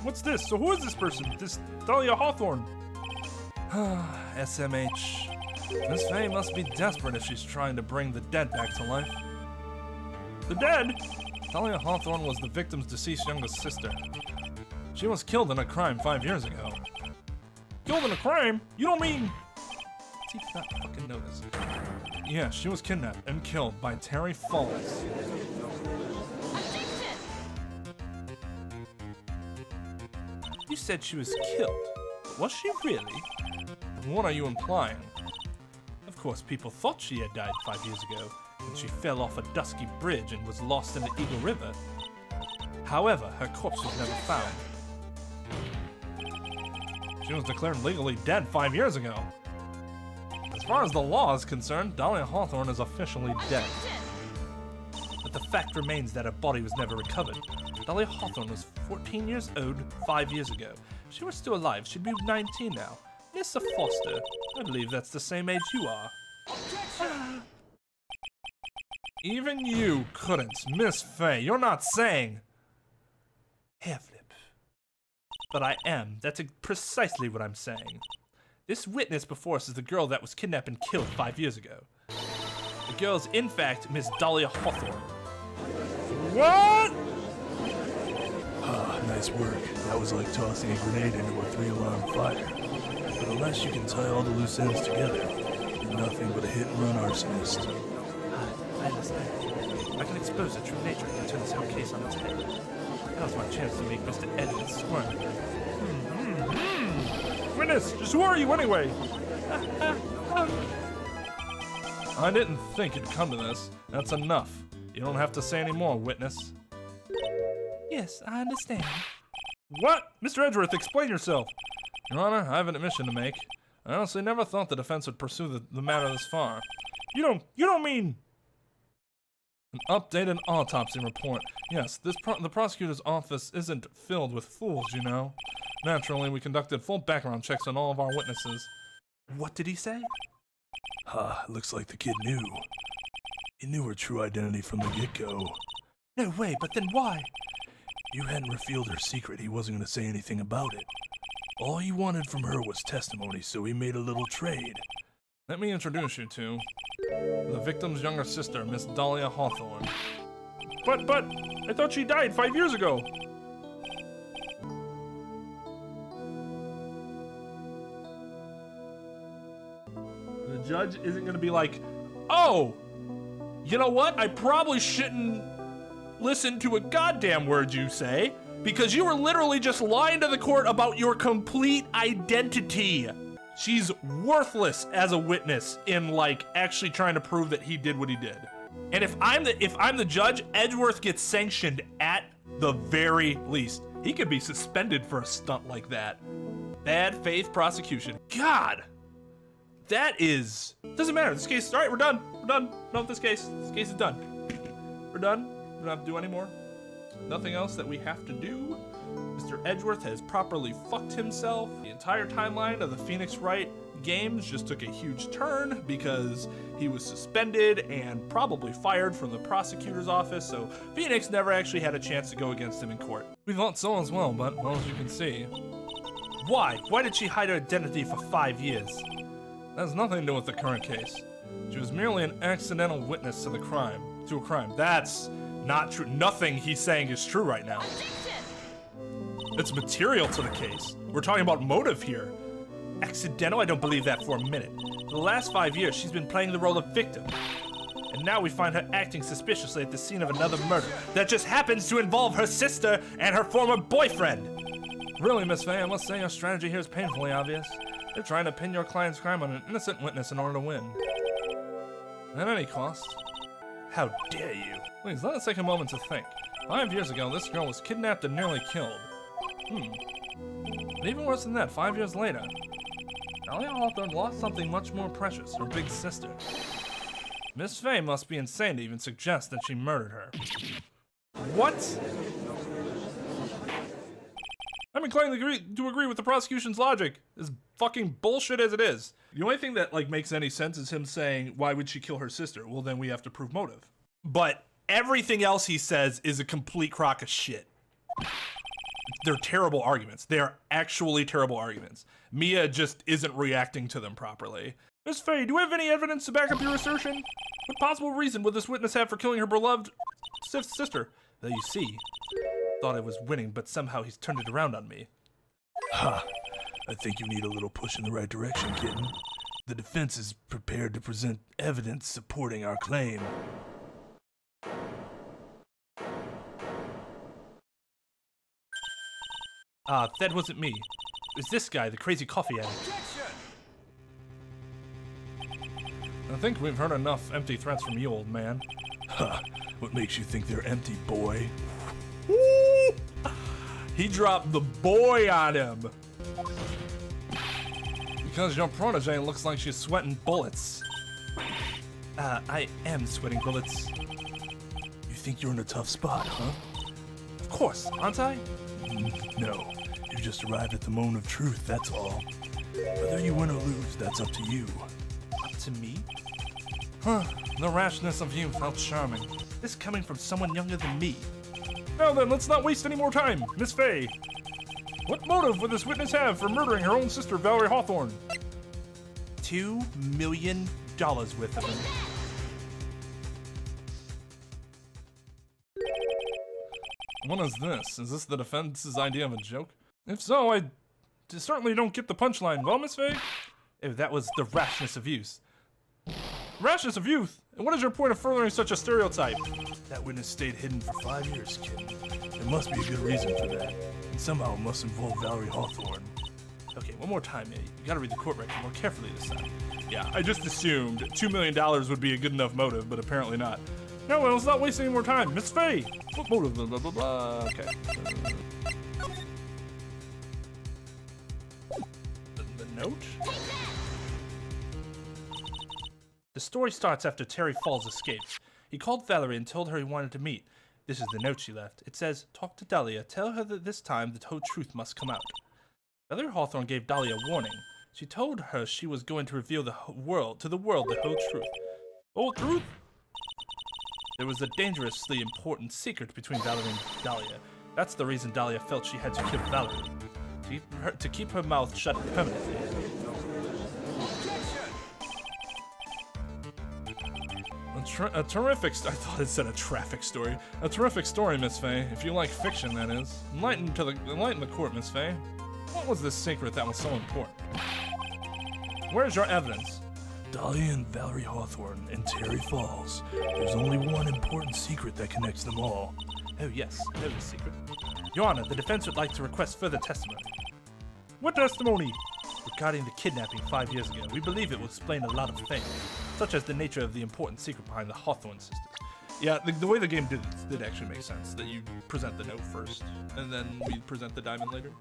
What's this? So who is this person? This Dahlia Hawthorne? SMH. Miss Faye must be desperate if she's trying to bring the dead back to life. The dead? Dahlia Hawthorne was the victim's deceased youngest sister. She was killed in a crime 5 years ago. Killed in a crime? You don't mean... He did not fucking know this. Yeah, she was kidnapped and killed by Terry Falls. You said she was killed. Was she really? What are you implying? Of course, people thought she had died 5 years ago when she fell off a dusky bridge and was lost in the Eagle River. However, her corpse was never found. She was declared legally dead 5 years ago. As far as the law is concerned, Dahlia Hawthorne is officially dead. But the fact remains that her body was never recovered. Dahlia Hawthorne was 14 years old 5 years ago. If she were still alive, she'd be 19 now. Mr. Foster, I believe that's the same age you are. Even you couldn't, Miss Faye. You're not saying... Hair flip. But I am. That's precisely what I'm saying. This witness before us is the girl that was kidnapped and killed 5 years ago. The girl is, in fact, Miss Dahlia Hawthorne. What? Ah, nice work. That was like tossing a grenade into a 3-alarm fire. But unless you can tie all the loose ends together, you're nothing but a hit-and-run arsonist. I understand. I can expose the true nature and turn this whole case on its head. Now's my chance to make Mr. Edwards squirm. Witness, just who are you anyway? I didn't think it'd come to this. That's enough. You don't have to say any more, witness. Yes, I understand. What? Mr. Edgeworth, explain yourself. Your Honor, I have an admission to make. I honestly never thought the defense would pursue the matter this far. You don't mean... An updated autopsy report. Yes, the prosecutor's office isn't filled with fools, you know. Naturally, we conducted full background checks on all of our witnesses. What did he say? Ah, looks like the kid knew. He knew her true identity from the get-go. No way, but then why? You hadn't revealed her secret, he wasn't going to say anything about it. All he wanted from her was testimony, so he made a little trade. Let me introduce you to the victim's younger sister, Miss Dahlia Hawthorne. But, I thought she died 5 years ago. The judge isn't gonna be like, oh, you know what? I probably shouldn't listen to a goddamn word you say, because you were literally just lying to the court about your complete identity. She's worthless as a witness in, like, actually trying to prove that he did what he did. And if I'm the judge, Edgeworth gets sanctioned at the very least. He could be suspended for a stunt like that. Bad faith prosecution. God, that is... Doesn't matter. This case, all right, we're done. We're done. No, this case is done. We're done. We don't have to do any more. Nothing else that we have to do. Mr. Edgeworth has properly fucked himself. The entire timeline of the Phoenix Wright games just took a huge turn because he was suspended and probably fired from the prosecutor's office, so Phoenix never actually had a chance to go against him in court. We thought so as well, but well, as you can see. Why? Why did she hide her identity for 5 years? That has nothing to do with the current case. She was merely an accidental witness to a crime. That's not true. Nothing he's saying is true right now. It's material to the case. We're talking about motive here. Accidental? I don't believe that for a minute. For the last 5 years, she's been playing the role of victim. And now we find her acting suspiciously at the scene of another murder that just happens to involve her sister and her former boyfriend. Really, Miss Faye, I must say your strategy here is painfully obvious. You're trying to pin your client's crime on an innocent witness in order to win. At any cost. How dare you? Please, let us take a moment to think. 5 years ago, this girl was kidnapped and nearly killed. And even worse than that, 5 years later, Valerie Hawthorne lost something much more precious, her big sister. Miss Faye must be insane to even suggest that she murdered her. What? I'm inclined to agree with the prosecution's logic. As fucking bullshit as it is. The only thing that makes any sense is him saying, why would she kill her sister? Well, then we have to prove motive. But everything else he says is a complete crock of shit. They're terrible arguments. They are actually terrible arguments. Mia just isn't reacting to them properly. Miss Faye, do you have any evidence to back up your assertion? What possible reason would this witness have for killing her beloved sister? Well, you see, thought I was winning, but somehow he's turned it around on me. Ha! I think you need a little push in the right direction, kitten. The defense is prepared to present evidence supporting our claim. That wasn't me. It was this guy, the crazy coffee addict. I think we've heard enough empty threats from you, old man. Ha! What makes you think they're empty, boy? He dropped the boy on him. Because your protege looks like she's sweating bullets. I am sweating bullets. You think you're in a tough spot, huh? Of course, aren't I? No. You just arrived at the moment of truth, that's all. Whether you win or lose, that's up to you. Up to me? Huh. The rashness of youth, how charming. This coming from someone younger than me. Now then, let's not waste any more time. Miss Faye, what motive would this witness have for murdering her own sister, Valerie Hawthorne? $2 million worth of them. What is this? Is this the defense's idea of a joke? If so, I certainly don't get the punchline. Well, Miss Faye? Oh, that was the rashness of youth. Rashness of youth? And what is your point of furthering such a stereotype? That witness stayed hidden for 5 years, kid. There must be a good reason for that. And somehow it must involve Valerie Hawthorne. Okay, one more time, man. You gotta read the court record more carefully this time. Yeah, I just assumed $2 million would be a good enough motive, but apparently not. No, well, let's not waste any more time. Miss Faye! What motive? Blah, blah, blah, blah. Okay. The note? The story starts after Terry Falls escapes. He called Valerie and told her he wanted to meet. This is the note she left. It says, talk to Dahlia. Tell her that this time the whole truth must come out. Valerie Hawthorne gave Dahlia a warning. She told her she was going to reveal to the world the whole truth. Whole truth? There was a dangerously important secret between Valerie and Dahlia. That's the reason Dahlia felt she had to kill Valerie. To keep her mouth shut permanently. A terrific I thought it said a traffic story. A terrific story, Miss Faye. If you like fiction, that is. Enlighten the court, Miss Faye. What was this secret that was so important? Where's your evidence? Dahlia and Valerie Hawthorne and Terry Falls. There's only one important secret that connects them all. Oh yes, I know the secret. Your Honor, the defense would like to request further testimony. What testimony? Regarding the kidnapping 5 years ago, we believe it will explain a lot of things, such as the nature of the important secret behind the Hawthorne sisters. Yeah, the way the game did actually make sense, that you present the note first, and then we present the diamond later.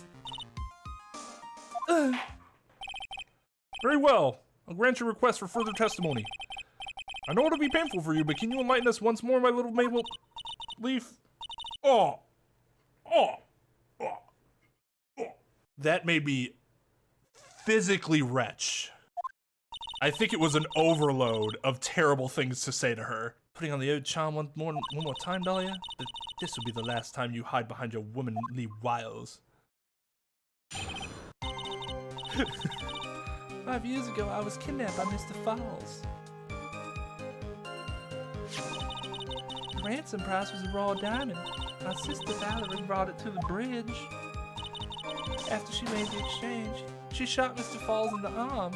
Very well. I'll grant your request for further testimony. I know it'll be painful for you, but can you enlighten us once more, my little Mabel Leaf? Oh. That made me physically retch. I think it was an overload of terrible things to say to her. Putting on the old charm one more time, Dahlia? This will be the last time you hide behind your womanly wiles. 5 years ago, I was kidnapped by Mr. Falls. The ransom price was a raw diamond. My sister Valerie brought it to the bridge. After she made the exchange, she shot Mr. Falls in the arm.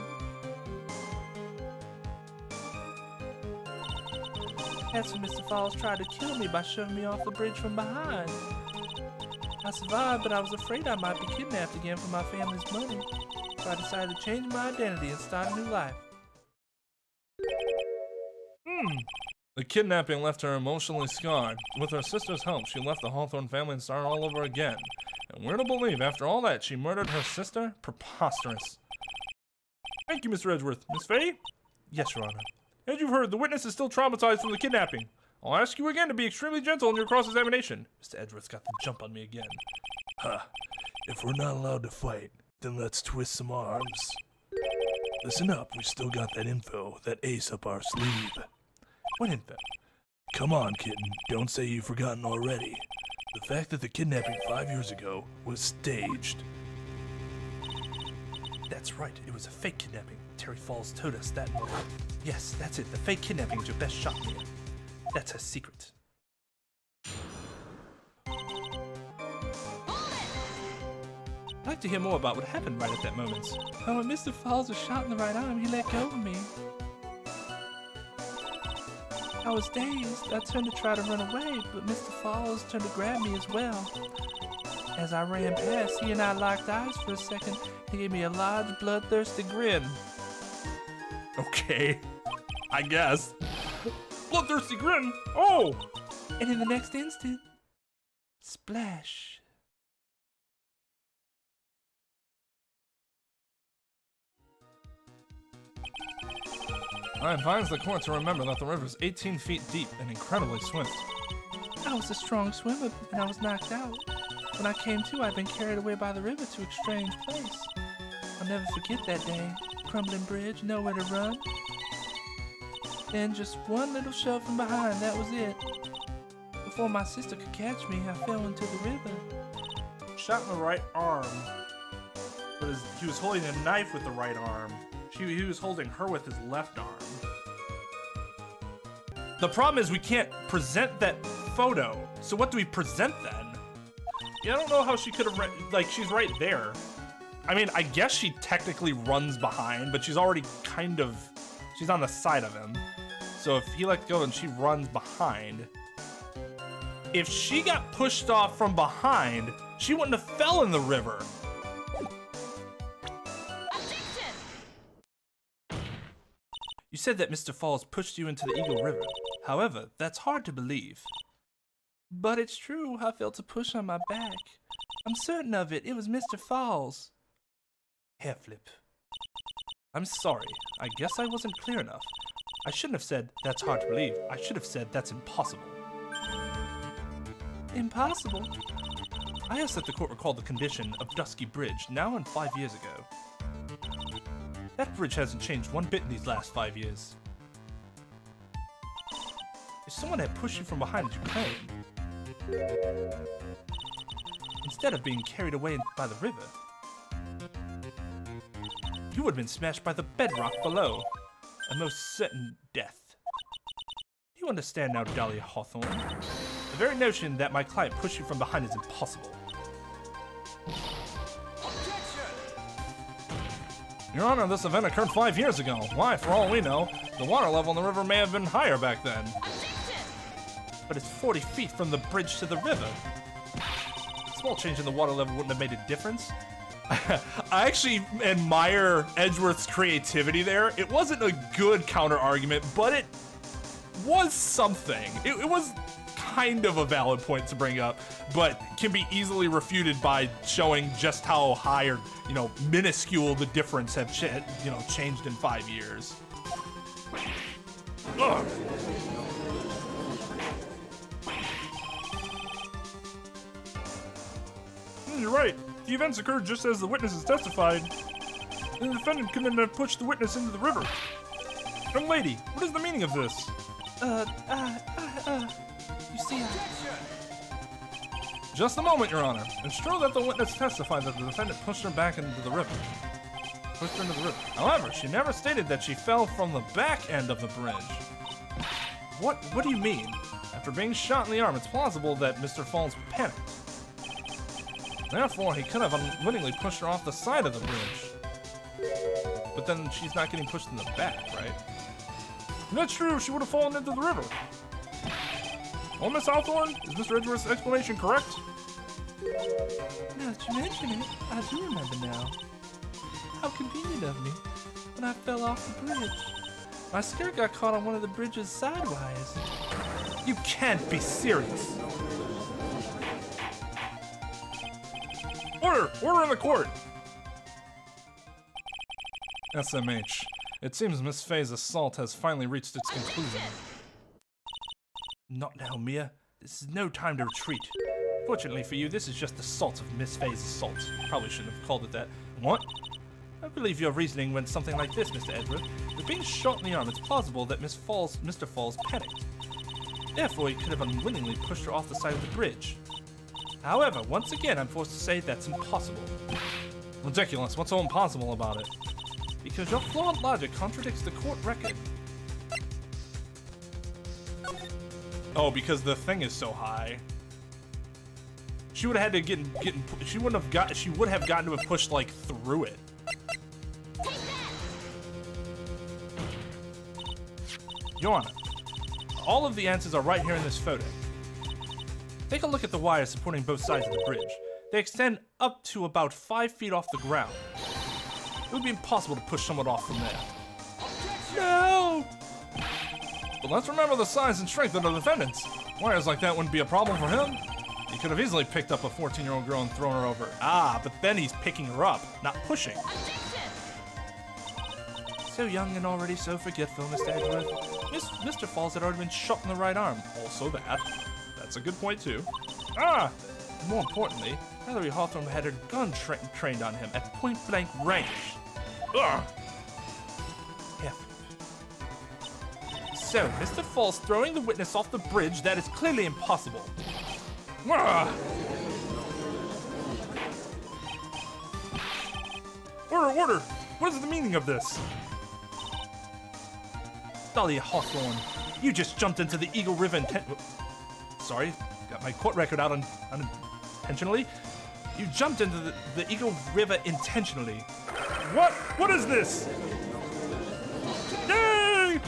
That's when Mr. Falls tried to kill me by shoving me off the bridge from behind. I survived, but I was afraid I might be kidnapped again for my family's money. So I decided to change my identity and start a new life. The kidnapping left her emotionally scarred. With her sister's help, she left the Hawthorne family and started all over again. And we're to believe, after all that, she murdered her sister? Preposterous. Thank you, Mr. Edgeworth. Miss Faye? Yes, Your Honor. As you've heard, the witness is still traumatized from the kidnapping. I'll ask you again to be extremely gentle in your cross-examination. Mr. Edgeworth's got the jump on me again. Huh. If we're not allowed to fight, then let's twist some arms. Listen up, we still got that info, that ace up our sleeve. What info? Come on, kitten, don't say you've forgotten already. The fact that the kidnapping 5 years ago was staged. That's right, it was a fake kidnapping. Terry Falls told us that. Yes, that's it, the fake kidnapping is your best shot here. That's her secret. I'd like to hear more about what happened right at that moment. Oh, when Mr. Falls was shot in the right arm, he let go of me. I was dazed. I turned to try to run away, but Mr. Falls turned to grab me as well. As I ran past, he and I locked eyes for a second. He gave me a large, bloodthirsty grin. Okay, I guess. Bloodthirsty grin? Oh! And in the next instant, splash. I advise the court to remember that the river is 18 feet deep and incredibly swift. I was a strong swimmer, and I was knocked out. When I came to, I'd been carried away by the river to a strange place. I'll never forget that day. Crumbling bridge, nowhere to run. Then just one little shove from behind, that was it. Before my sister could catch me, I fell into the river. Shot in the right arm. But he was holding a knife with the right arm. He was holding her with his left arm. The problem is we can't present that photo. So what do we present then? Yeah, I don't know how she could have, like, she's right there. I mean, I guess she technically runs behind, but she's already kind of, she's on the side of him. So if he let go and she runs behind, if she got pushed off from behind, she wouldn't have fell in the river. You said that Mr. Falls pushed you into the Eagle River. However, that's hard to believe. But it's true, I felt a push on my back. I'm certain of it, it was Mr. Falls. Hair flip. I'm sorry, I guess I wasn't clear enough. I shouldn't have said, that's hard to believe. I should have said, that's impossible. Impossible? I asked that the court recall the condition of Dusky Bridge, now and 5 years ago. That bridge hasn't changed one bit in these last 5 years. If someone had pushed you from behind as you claimed, instead of being carried away by the river, you would have been smashed by the bedrock below, a most certain death. You understand now, Dahlia Hawthorne? The very notion that my client pushed you from behind is impossible. Your Honor, this event occurred 5 years ago. Why, for all we know, the water level in the river may have been higher back then. But it's 40 feet from the bridge to the river. A small change in the water level wouldn't have made a difference. I actually admire Edgeworth's creativity there. It wasn't a good counter-argument, but it was something. It was kind of a valid point to bring up, but can be easily refuted by showing just how high or, minuscule the difference have changed in 5 years. Ugh. You're right. The events occurred just as the witnesses testified. The defendant couldn't have pushed the witness into the river. Young lady, what is the meaning of this? You see, Just a moment, Your Honor. It's true that the witness testified that the defendant pushed her back into the river. However, she never stated that she fell from the back end of the bridge. What do you mean? After being shot in the arm, it's plausible that Mr. Falls panicked. Therefore, he could have unwittingly pushed her off the side of the bridge. But then she's not getting pushed in the back, right? That's true, she would have fallen into the river. Well, Miss Hawthorne, is Mr. Edgeworth's explanation correct? Now that you mention it, I do remember now. How convenient of me. When I fell off the bridge, my skirt got caught on one of the bridge's side wires. You can't be serious. Order! Order in the court! SMH. It seems Miss Faye's assault has finally reached its conclusion. Not now, Mia. This is no time to retreat. Fortunately for you, this is just assault of Miss Faye's assault. Probably shouldn't have called it that. What? I believe your reasoning went something like this, Mr. Edgeworth. With being shot in the arm, it's plausible that Mr. Falls panicked. Therefore, he could have unwittingly pushed her off the side of the bridge. However, once again, I'm forced to say that's impossible. Ridiculous. What's so impossible about it? Because your flawed logic contradicts the court record. Oh, because the thing is so high. She would have had to she would have gotten to have pushed like through it. Your Honor, all of the answers are right here in this photo. Take a look at the wires supporting both sides of the bridge. They extend up to about 5 feet off the ground. It would be impossible to push someone off from there. No! But let's remember the size and strength of the defendants. Wires like that wouldn't be a problem for him. He could have easily picked up a 14-year-old girl and thrown her over. Ah, but then he's picking her up, not pushing. So young and already so forgetful, Mr. Edgeworth. Mr. Falls had already been shot in the right arm. Also that. That's a good point too. Ah! More importantly, Valerie Hawthorne had her gun trained on him at point-blank range. Ugh! So, Mr. Falls throwing the witness off the bridge, that is clearly impossible. Ugh! Order, order! What is the meaning of this? Dahlia Hawthorne, you just jumped into the Eagle River Sorry, got my court record out unintentionally. You jumped into the Eagle River intentionally. What? What is this? Yay!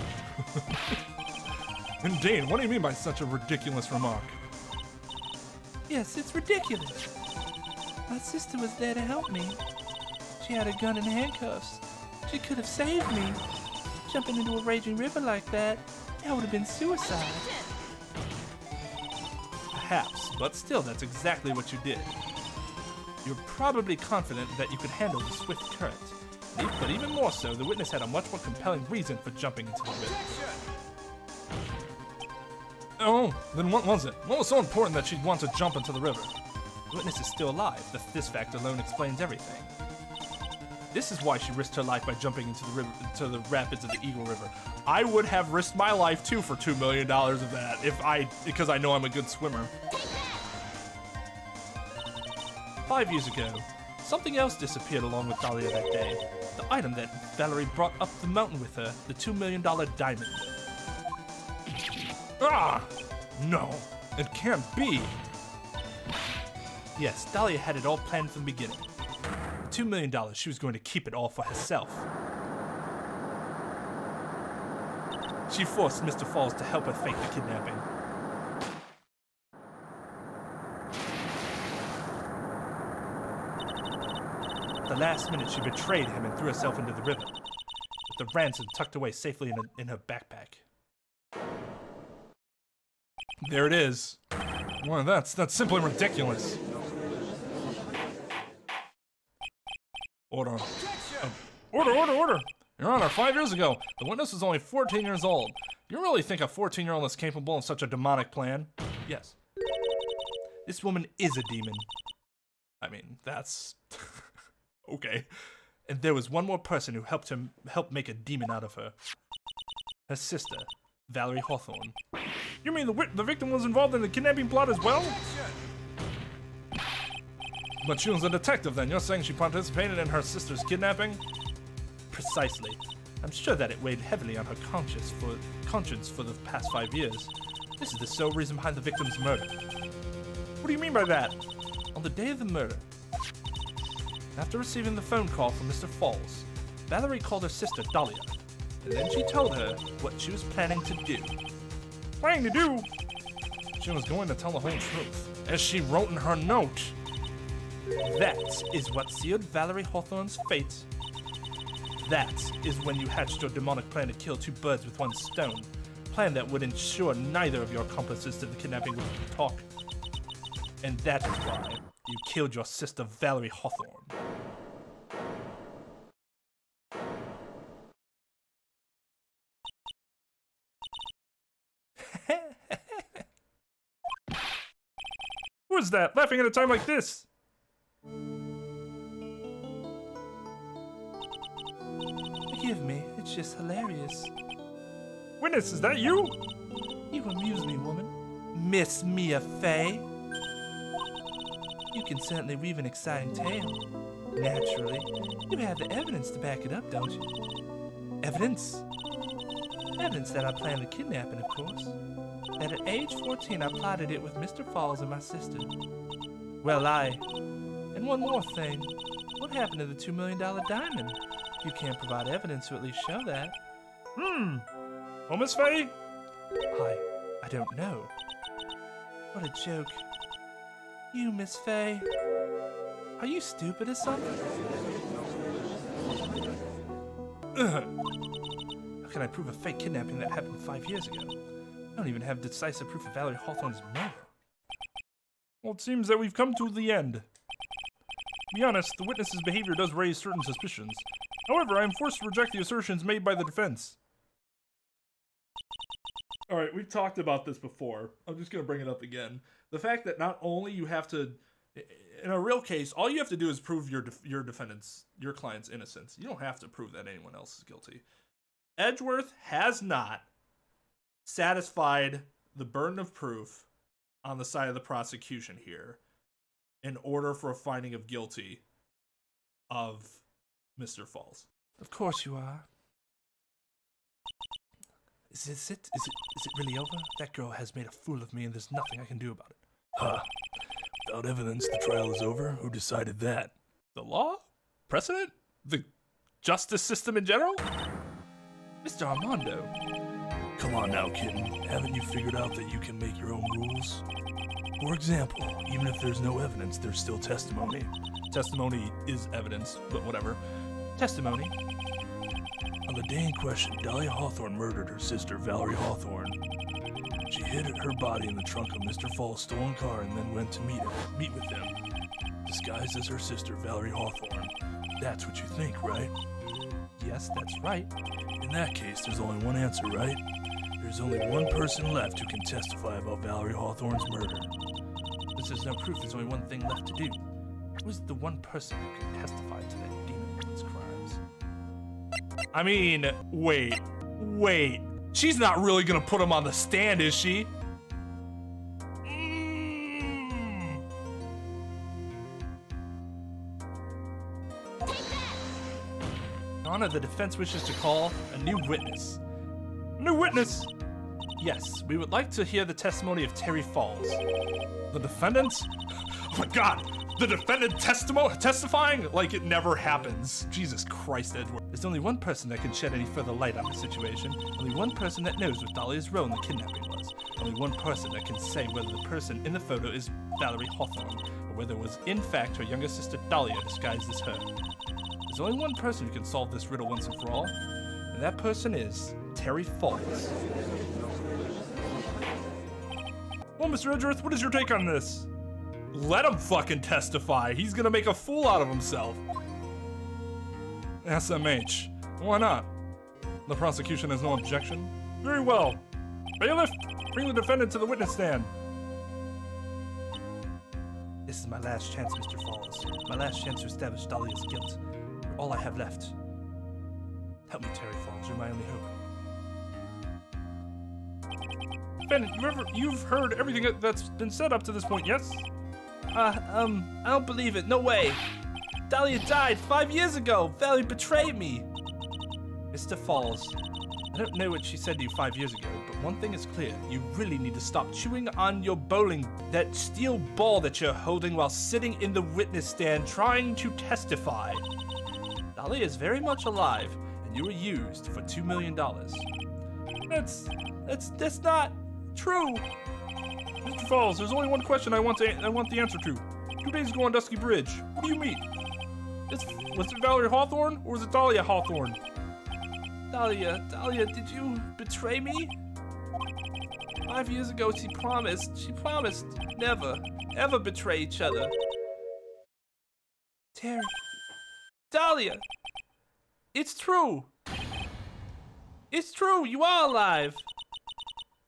Indeed, what do you mean by such a ridiculous remark? Yes, it's ridiculous. My sister was there to help me. She had a gun and handcuffs. She could have saved me. Jumping into a raging river like that would have been suicide. Perhaps, but still, that's exactly what you did. You're probably confident that you could handle the swift current. But even more so, the witness had a much more compelling reason for jumping into the river. Oh, then what was it? What was so important that she'd want to jump into the river? The witness is still alive. This fact alone explains everything. This is why she risked her life by jumping into the river, to the rapids of the Eagle River. I would have risked my life too for $2 million of that because I know I'm a good swimmer. 5 years ago, something else disappeared along with Dahlia that day. The item that Valerie brought up the mountain with her, the $2 million diamond. Ah! No, it can't be. Yes, Dahlia had it all planned from the beginning. $2 million, she was going to keep it all for herself. She forced Mr. Falls to help her fake the kidnapping. At the last minute, she betrayed him and threw herself into the river, with the ransom tucked away safely in her backpack. There it is. Well, that's simply ridiculous. Order. Order! Your Honor, 5 years ago, the witness was only 14 years old. You really think a 14-year-old is capable of such a demonic plan? Yes. This woman is a demon. I mean, that's... okay. And there was one more person who helped make a demon out of her. Her sister, Valerie Hawthorne. You mean the victim was involved in the kidnapping plot as well? But she was a detective then. You're saying she participated in her sister's kidnapping? Precisely. I'm sure that it weighed heavily on her conscience for the past 5 years. This is the sole reason behind the victim's murder. What do you mean by that? On the day of the murder, after receiving the phone call from Mr. Falls, Valerie called her sister Dahlia, and then she told her what she was planning to do. Planning to do? She was going to tell the whole truth, as she wrote in her note. That is what sealed Valerie Hawthorne's fate. That is when you hatched your demonic plan to kill two birds with one stone. Plan that would ensure neither of your accomplices to the kidnapping would talk. And that is why you killed your sister Valerie Hawthorne. Who is that, laughing at a time like this? Forgive me, it's just hilarious. Witness, is that you? You amuse me, woman. Miss Mia Fey. You can certainly weave an exciting tale. Naturally, you have the evidence to back it up, don't you? Evidence? Evidence that I planned the kidnapping, of course. That at age 14 I plotted it with Mr. Falls and my sister. Well, and one more thing. What happened to the $2 million diamond? You can't provide evidence to at least show that. Oh, Miss Fey? I don't know. What a joke. You, Miss Fey. Are you stupid or something? How can I prove a fake kidnapping that happened 5 years ago? I don't even have decisive proof of Valerie Hawthorne's murder. Well, it seems that we've come to the end. To be honest, the witness's behavior does raise certain suspicions. However, I am forced to reject the assertions made by the defense. Alright, we've talked about this before. I'm just going to bring it up again. The fact that not only you have to, in a real case, all you have to do is prove your defendant's, your client's innocence. You don't have to prove that anyone else is guilty. Edgeworth has not satisfied the burden of proof on the side of the prosecution here in order for a finding of guilty of Mr. Falls. Of course you are. Is it really over? That girl has made a fool of me and there's nothing I can do about it. Huh. Without evidence, the trial is over? Who decided that? The law? Precedent? The justice system in general? Mr. Armando. Come on now, kitten. Haven't you figured out that you can make your own rules? For example, even if there's no evidence, there's still testimony. Testimony is evidence, but whatever. Testimony. On the day in question, Dahlia Hawthorne murdered her sister, Valerie Hawthorne. She hid her body in the trunk of Mr. Falls' stolen car and then went to meet with him, disguised as her sister, Valerie Hawthorne. That's what you think, right? Yes, that's right. In that case, there's only one answer, right? There's only one person left who can testify about Valerie Hawthorne's murder. Since there's no proof, there's only one thing left to do. Who's the one person who can testify to that demon woman's crimes? I mean, wait. She's not really gonna put him on the stand, is she? Your Honor, the defense wishes to call a new witness. New witness? Yes, we would like to hear the testimony of Terry Falls. The defendant? Oh my god! The defendant testifying like it never happens. Jesus Christ, Edward. There's only one person that can shed any further light on the situation. Only one person that knows what Dahlia's role in the kidnapping was. Only one person that can say whether the person in the photo is Valerie Hawthorne, or whether it was in fact her younger sister Dahlia disguised as her. There's only one person who can solve this riddle once and for all, and that person is Terry Falls. Well, Mr. Edgeworth, what is your take on this? Let him fucking testify. He's gonna make a fool out of himself. SMH. Why not? The prosecution has no objection. Very well. Bailiff, bring the defendant to the witness stand. This is my last chance, Mr. Falls. My last chance to establish Dahlia's guilt. You're all I have left. Help me, Terry Falls. You're my only hope. Defendant, you've heard everything that's been said up to this point, yes? I don't believe it. No way. Dahlia died 5 years ago. Valerie betrayed me. Mr. Falls, I don't know what she said to you 5 years ago, but one thing is clear. You really need to stop chewing on your bowling, that steel ball that you're holding while sitting in the witness stand trying to testify. Dahlia is very much alive, and you were used for $2 million. That's not True. Mr. Falls, there's only one question I want the answer to. 2 days ago on Dusky Bridge, who do you meet? Was it Valerie Hawthorne or was it Dahlia Hawthorne? Dahlia, did you betray me? 5 years ago, she promised never, ever betray each other. Terry. Dahlia! It's true! It's true, you are alive!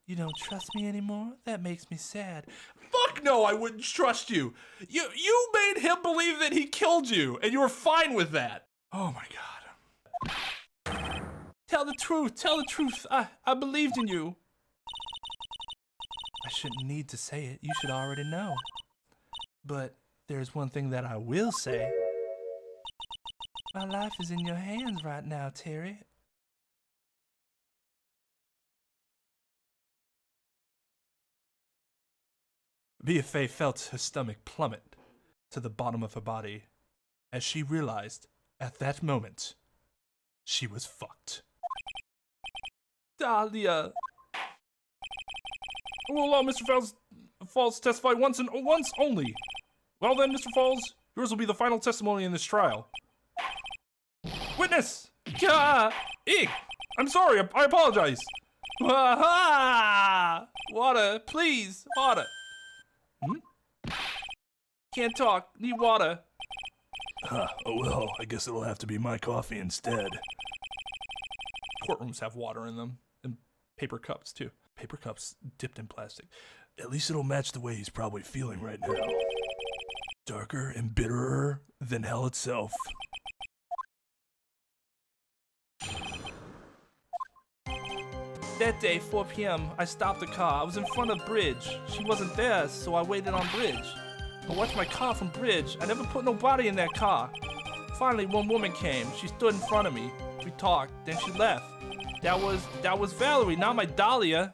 You don't trust me anymore? That makes me sad. Fuck no, I wouldn't trust you! You made him believe that he killed you, and you were fine with that! Oh my god. Tell the truth, I believed in you. I shouldn't need to say it, you should already know. But there's one thing that I will say. My life is in your hands right now, Terry. BFA felt her stomach plummet to the bottom of her body as she realized at that moment she was fucked. Dahlia. I will allow Mr. Falls to testify once only. Well then, Mr. Falls, yours will be the final testimony in this trial. Witness! Eek! I'm sorry, I apologize. Water, please, water. Can't talk, need water. Oh well, I guess it'll have to be my coffee instead. Courtrooms have water in them, and paper cups too. Paper cups dipped in plastic. At least it'll match the way he's probably feeling right now. Darker and bitterer than hell itself. That day, 4 p.m., I stopped the car. I was in front of Bridge. She wasn't there, so I waited on Bridge. I watched my car from Bridge. I never put nobody in that car. Finally, one woman came. She stood in front of me. We talked, then she left. That was Valerie, not my Dahlia.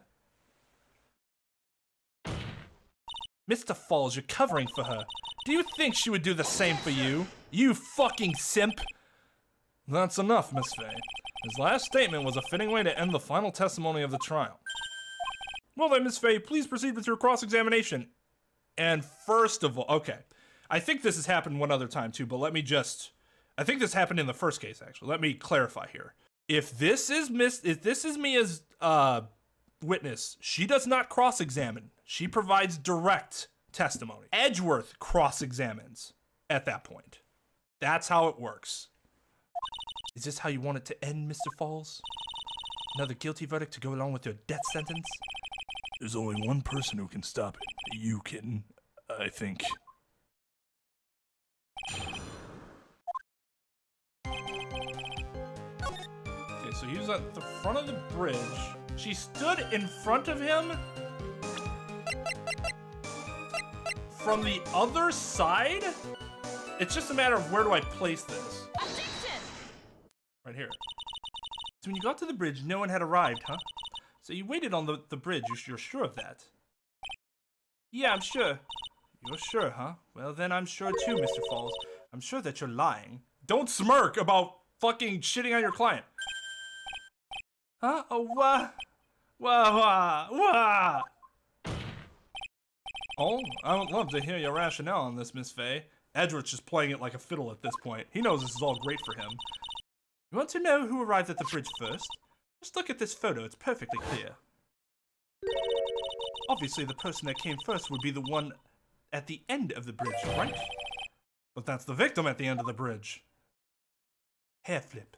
Mr. Falls, you're covering for her. Do you think she would do the same for you? You fucking simp! That's enough, Miss Faye. His last statement was a fitting way to end the final testimony of the trial. Well then, Miss Faye, please proceed with your cross-examination. And first of all, okay, I think this has happened one other time too, but I think this happened in the first case actually. Let me clarify here. If this is me as witness, she does not cross-examine. She provides direct testimony. Edgeworth cross-examines at that point. That's how it works. Is this how you want it to end, Mr. Falls? Another guilty verdict to go along with your death sentence? There's only one person who can stop it. You, kitten. I think. Okay, so he was at the front of the bridge. She stood in front of him from the other side? It's just a matter of where do I place this? Right here. So when you got to the bridge, no one had arrived, huh? So you waited on the bridge, you're sure of that? Yeah, I'm sure. You're sure, huh? Well, then I'm sure too, Mr. Falls. I'm sure that you're lying. Don't smirk about fucking shitting on your client. Huh? Oh, wah. Oh, I would love to hear your rationale on this, Miss Faye. Edgeworth's just playing it like a fiddle at this point. He knows this is all great for him. You want to know who arrived at the bridge first? Just look at this photo, it's perfectly clear. Obviously, the person that came first would be the one at the end of the bridge, right? But that's the victim at the end of the bridge. Hair flip.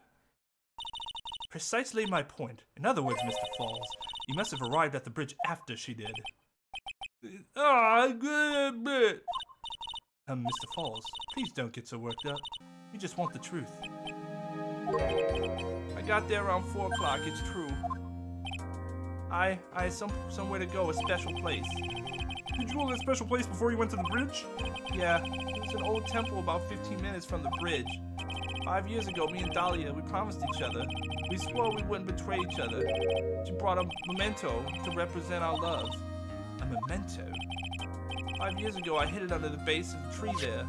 Precisely my point. In other words, Mr. Falls, you must have arrived at the bridge after she did. Mr. Falls, please don't get so worked up. We just want the truth. I got there around 4 o'clock, it's true. I had somewhere to go, a special place. Did you go to a special place before you went to the bridge? Yeah, it was an old temple about 15 minutes from the bridge. 5 years ago, me and Dahlia, we promised each other. We swore we wouldn't betray each other. She brought a memento to represent our love. A memento? 5 years ago, I hid it under the base of the tree there.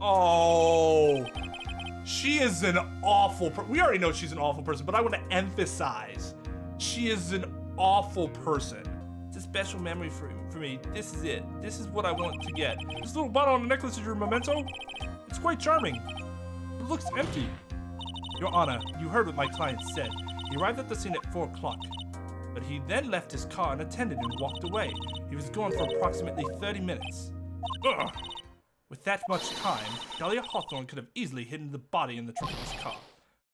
Oh, she is an awful person. We already know she's an awful person, but I want to emphasize, she is an awful person. It's a special memory for me. This is it. This is what I want to get. This little bottle on the necklace is your memento? It's quite charming. It looks empty. Your Honor, you heard what my client said. He arrived at the scene at 4 o'clock. But he then left his car unattended and walked away. He was gone for approximately 30 minutes. Ugh. With that much time, Valerie Hawthorne could have easily hidden the body in the trunk of his car.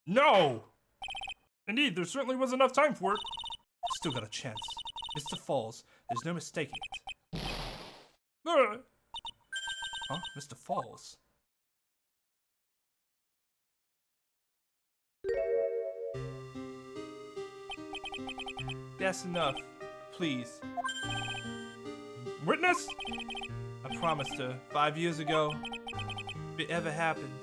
No! Indeed, there certainly was enough time for it. Still got a chance. Mr. Falls, there's no mistaking it. Huh? Mr. Falls? That's enough. Please. Witness? I promised her 5 years ago, if it ever happens,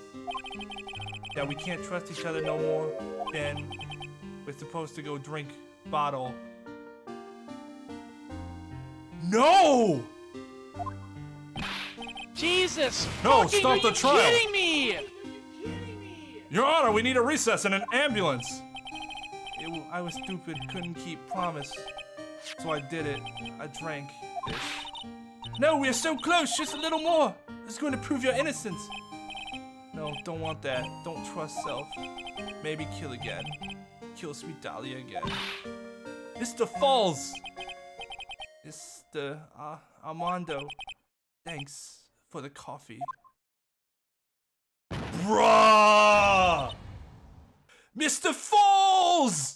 that we can't trust each other no more, then we're supposed to go drink bottle. No! Jesus! No, stop the trial! Are you kidding me? Your Honor, we need a recess and an ambulance. I was stupid, couldn't keep promise. So I did it. I drank this. No, we're so close, just a little more. It's going to prove your innocence. No, don't want that. Don't trust self. Maybe kill again. Kill sweet Dahlia again. Mr. Falls! Mr. Armando, thanks for the coffee. Bruh! Mr. Falls!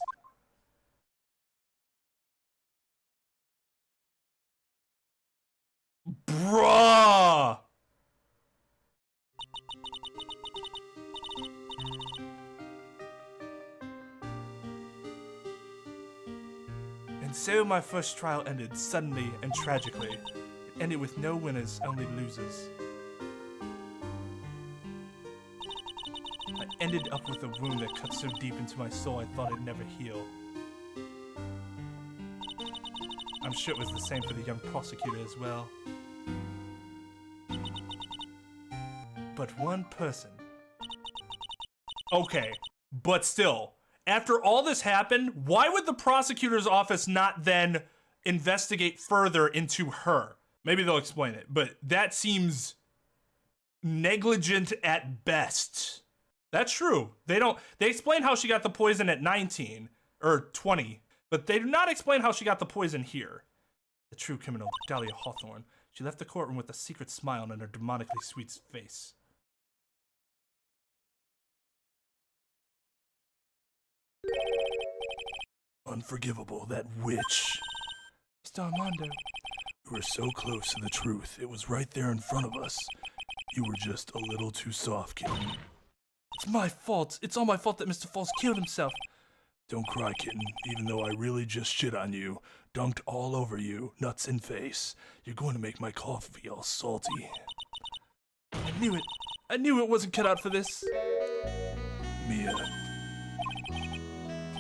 Bruh! And so my first trial ended suddenly and tragically. It ended with no winners, only losers. I ended up with a wound that cut so deep into my soul I thought it'd never heal. I'm sure it was the same for the young prosecutor as well. But one person. Okay, but still, after all this happened, why would the prosecutor's office not then investigate further into her? Maybe they'll explain it, but that seems negligent at best. That's true. They explain how she got the poison at 19 or 20, but they do not explain how she got the poison here. The true criminal, Valerie Hawthorne. She left the courtroom with a secret smile on her demonically sweet face. Unforgivable, that witch. Mr. Armando. We were so close to the truth. It was right there in front of us. You were just a little too soft, kitten. It's my fault. It's all my fault that Mr. Falls killed himself. Don't cry, kitten. Even though I really just shit on you, dunked all over you, nuts and face, you're going to make my coffee all salty. I knew it. I knew it wasn't cut out for this. Mia,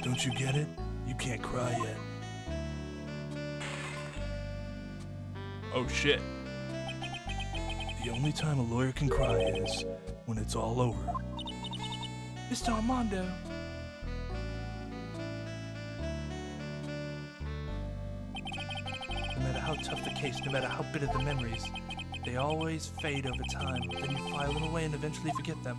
don't you get it? You can't cry yet. Oh shit. The only time a lawyer can cry is when it's all over. Mr. Armando. No matter how tough the case, no matter how bitter the memories, they always fade over time. Then you file them away and eventually forget them.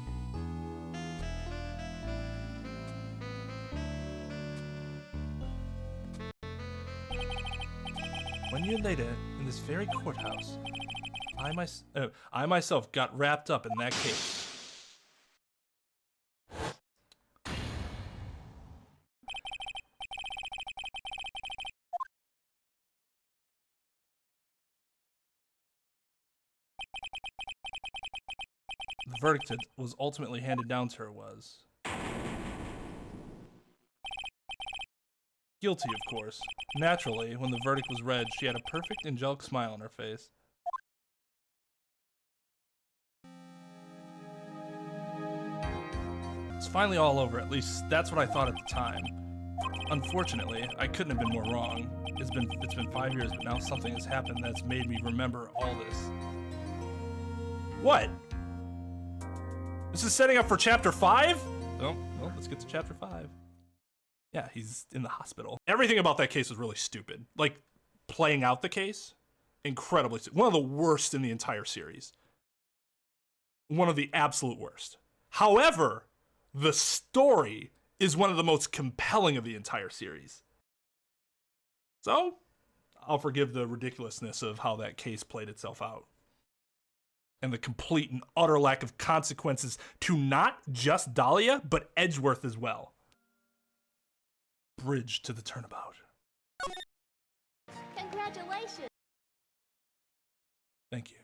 One year later, in this very courthouse, I myself got wrapped up in that case. The verdict that was ultimately handed down to her was guilty, of course. Naturally, when the verdict was read, she had a perfect angelic smile on her face. It's finally all over, at least that's what I thought at the time. Unfortunately, I couldn't have been more wrong. It's been 5 years, but now something has happened that's made me remember all this. What? This is setting up for chapter 5? Oh, well, let's get to chapter 5. Yeah, he's in the hospital. Everything about that case was really stupid. Like, playing out the case, incredibly stupid. One of the worst in the entire series. One of the absolute worst. However, the story is one of the most compelling of the entire series. So, I'll forgive the ridiculousness of how that case played itself out. And the complete and utter lack of consequences to not just Dahlia, but Edgeworth as well. Bridge to the Turnabout. Congratulations. Thank you.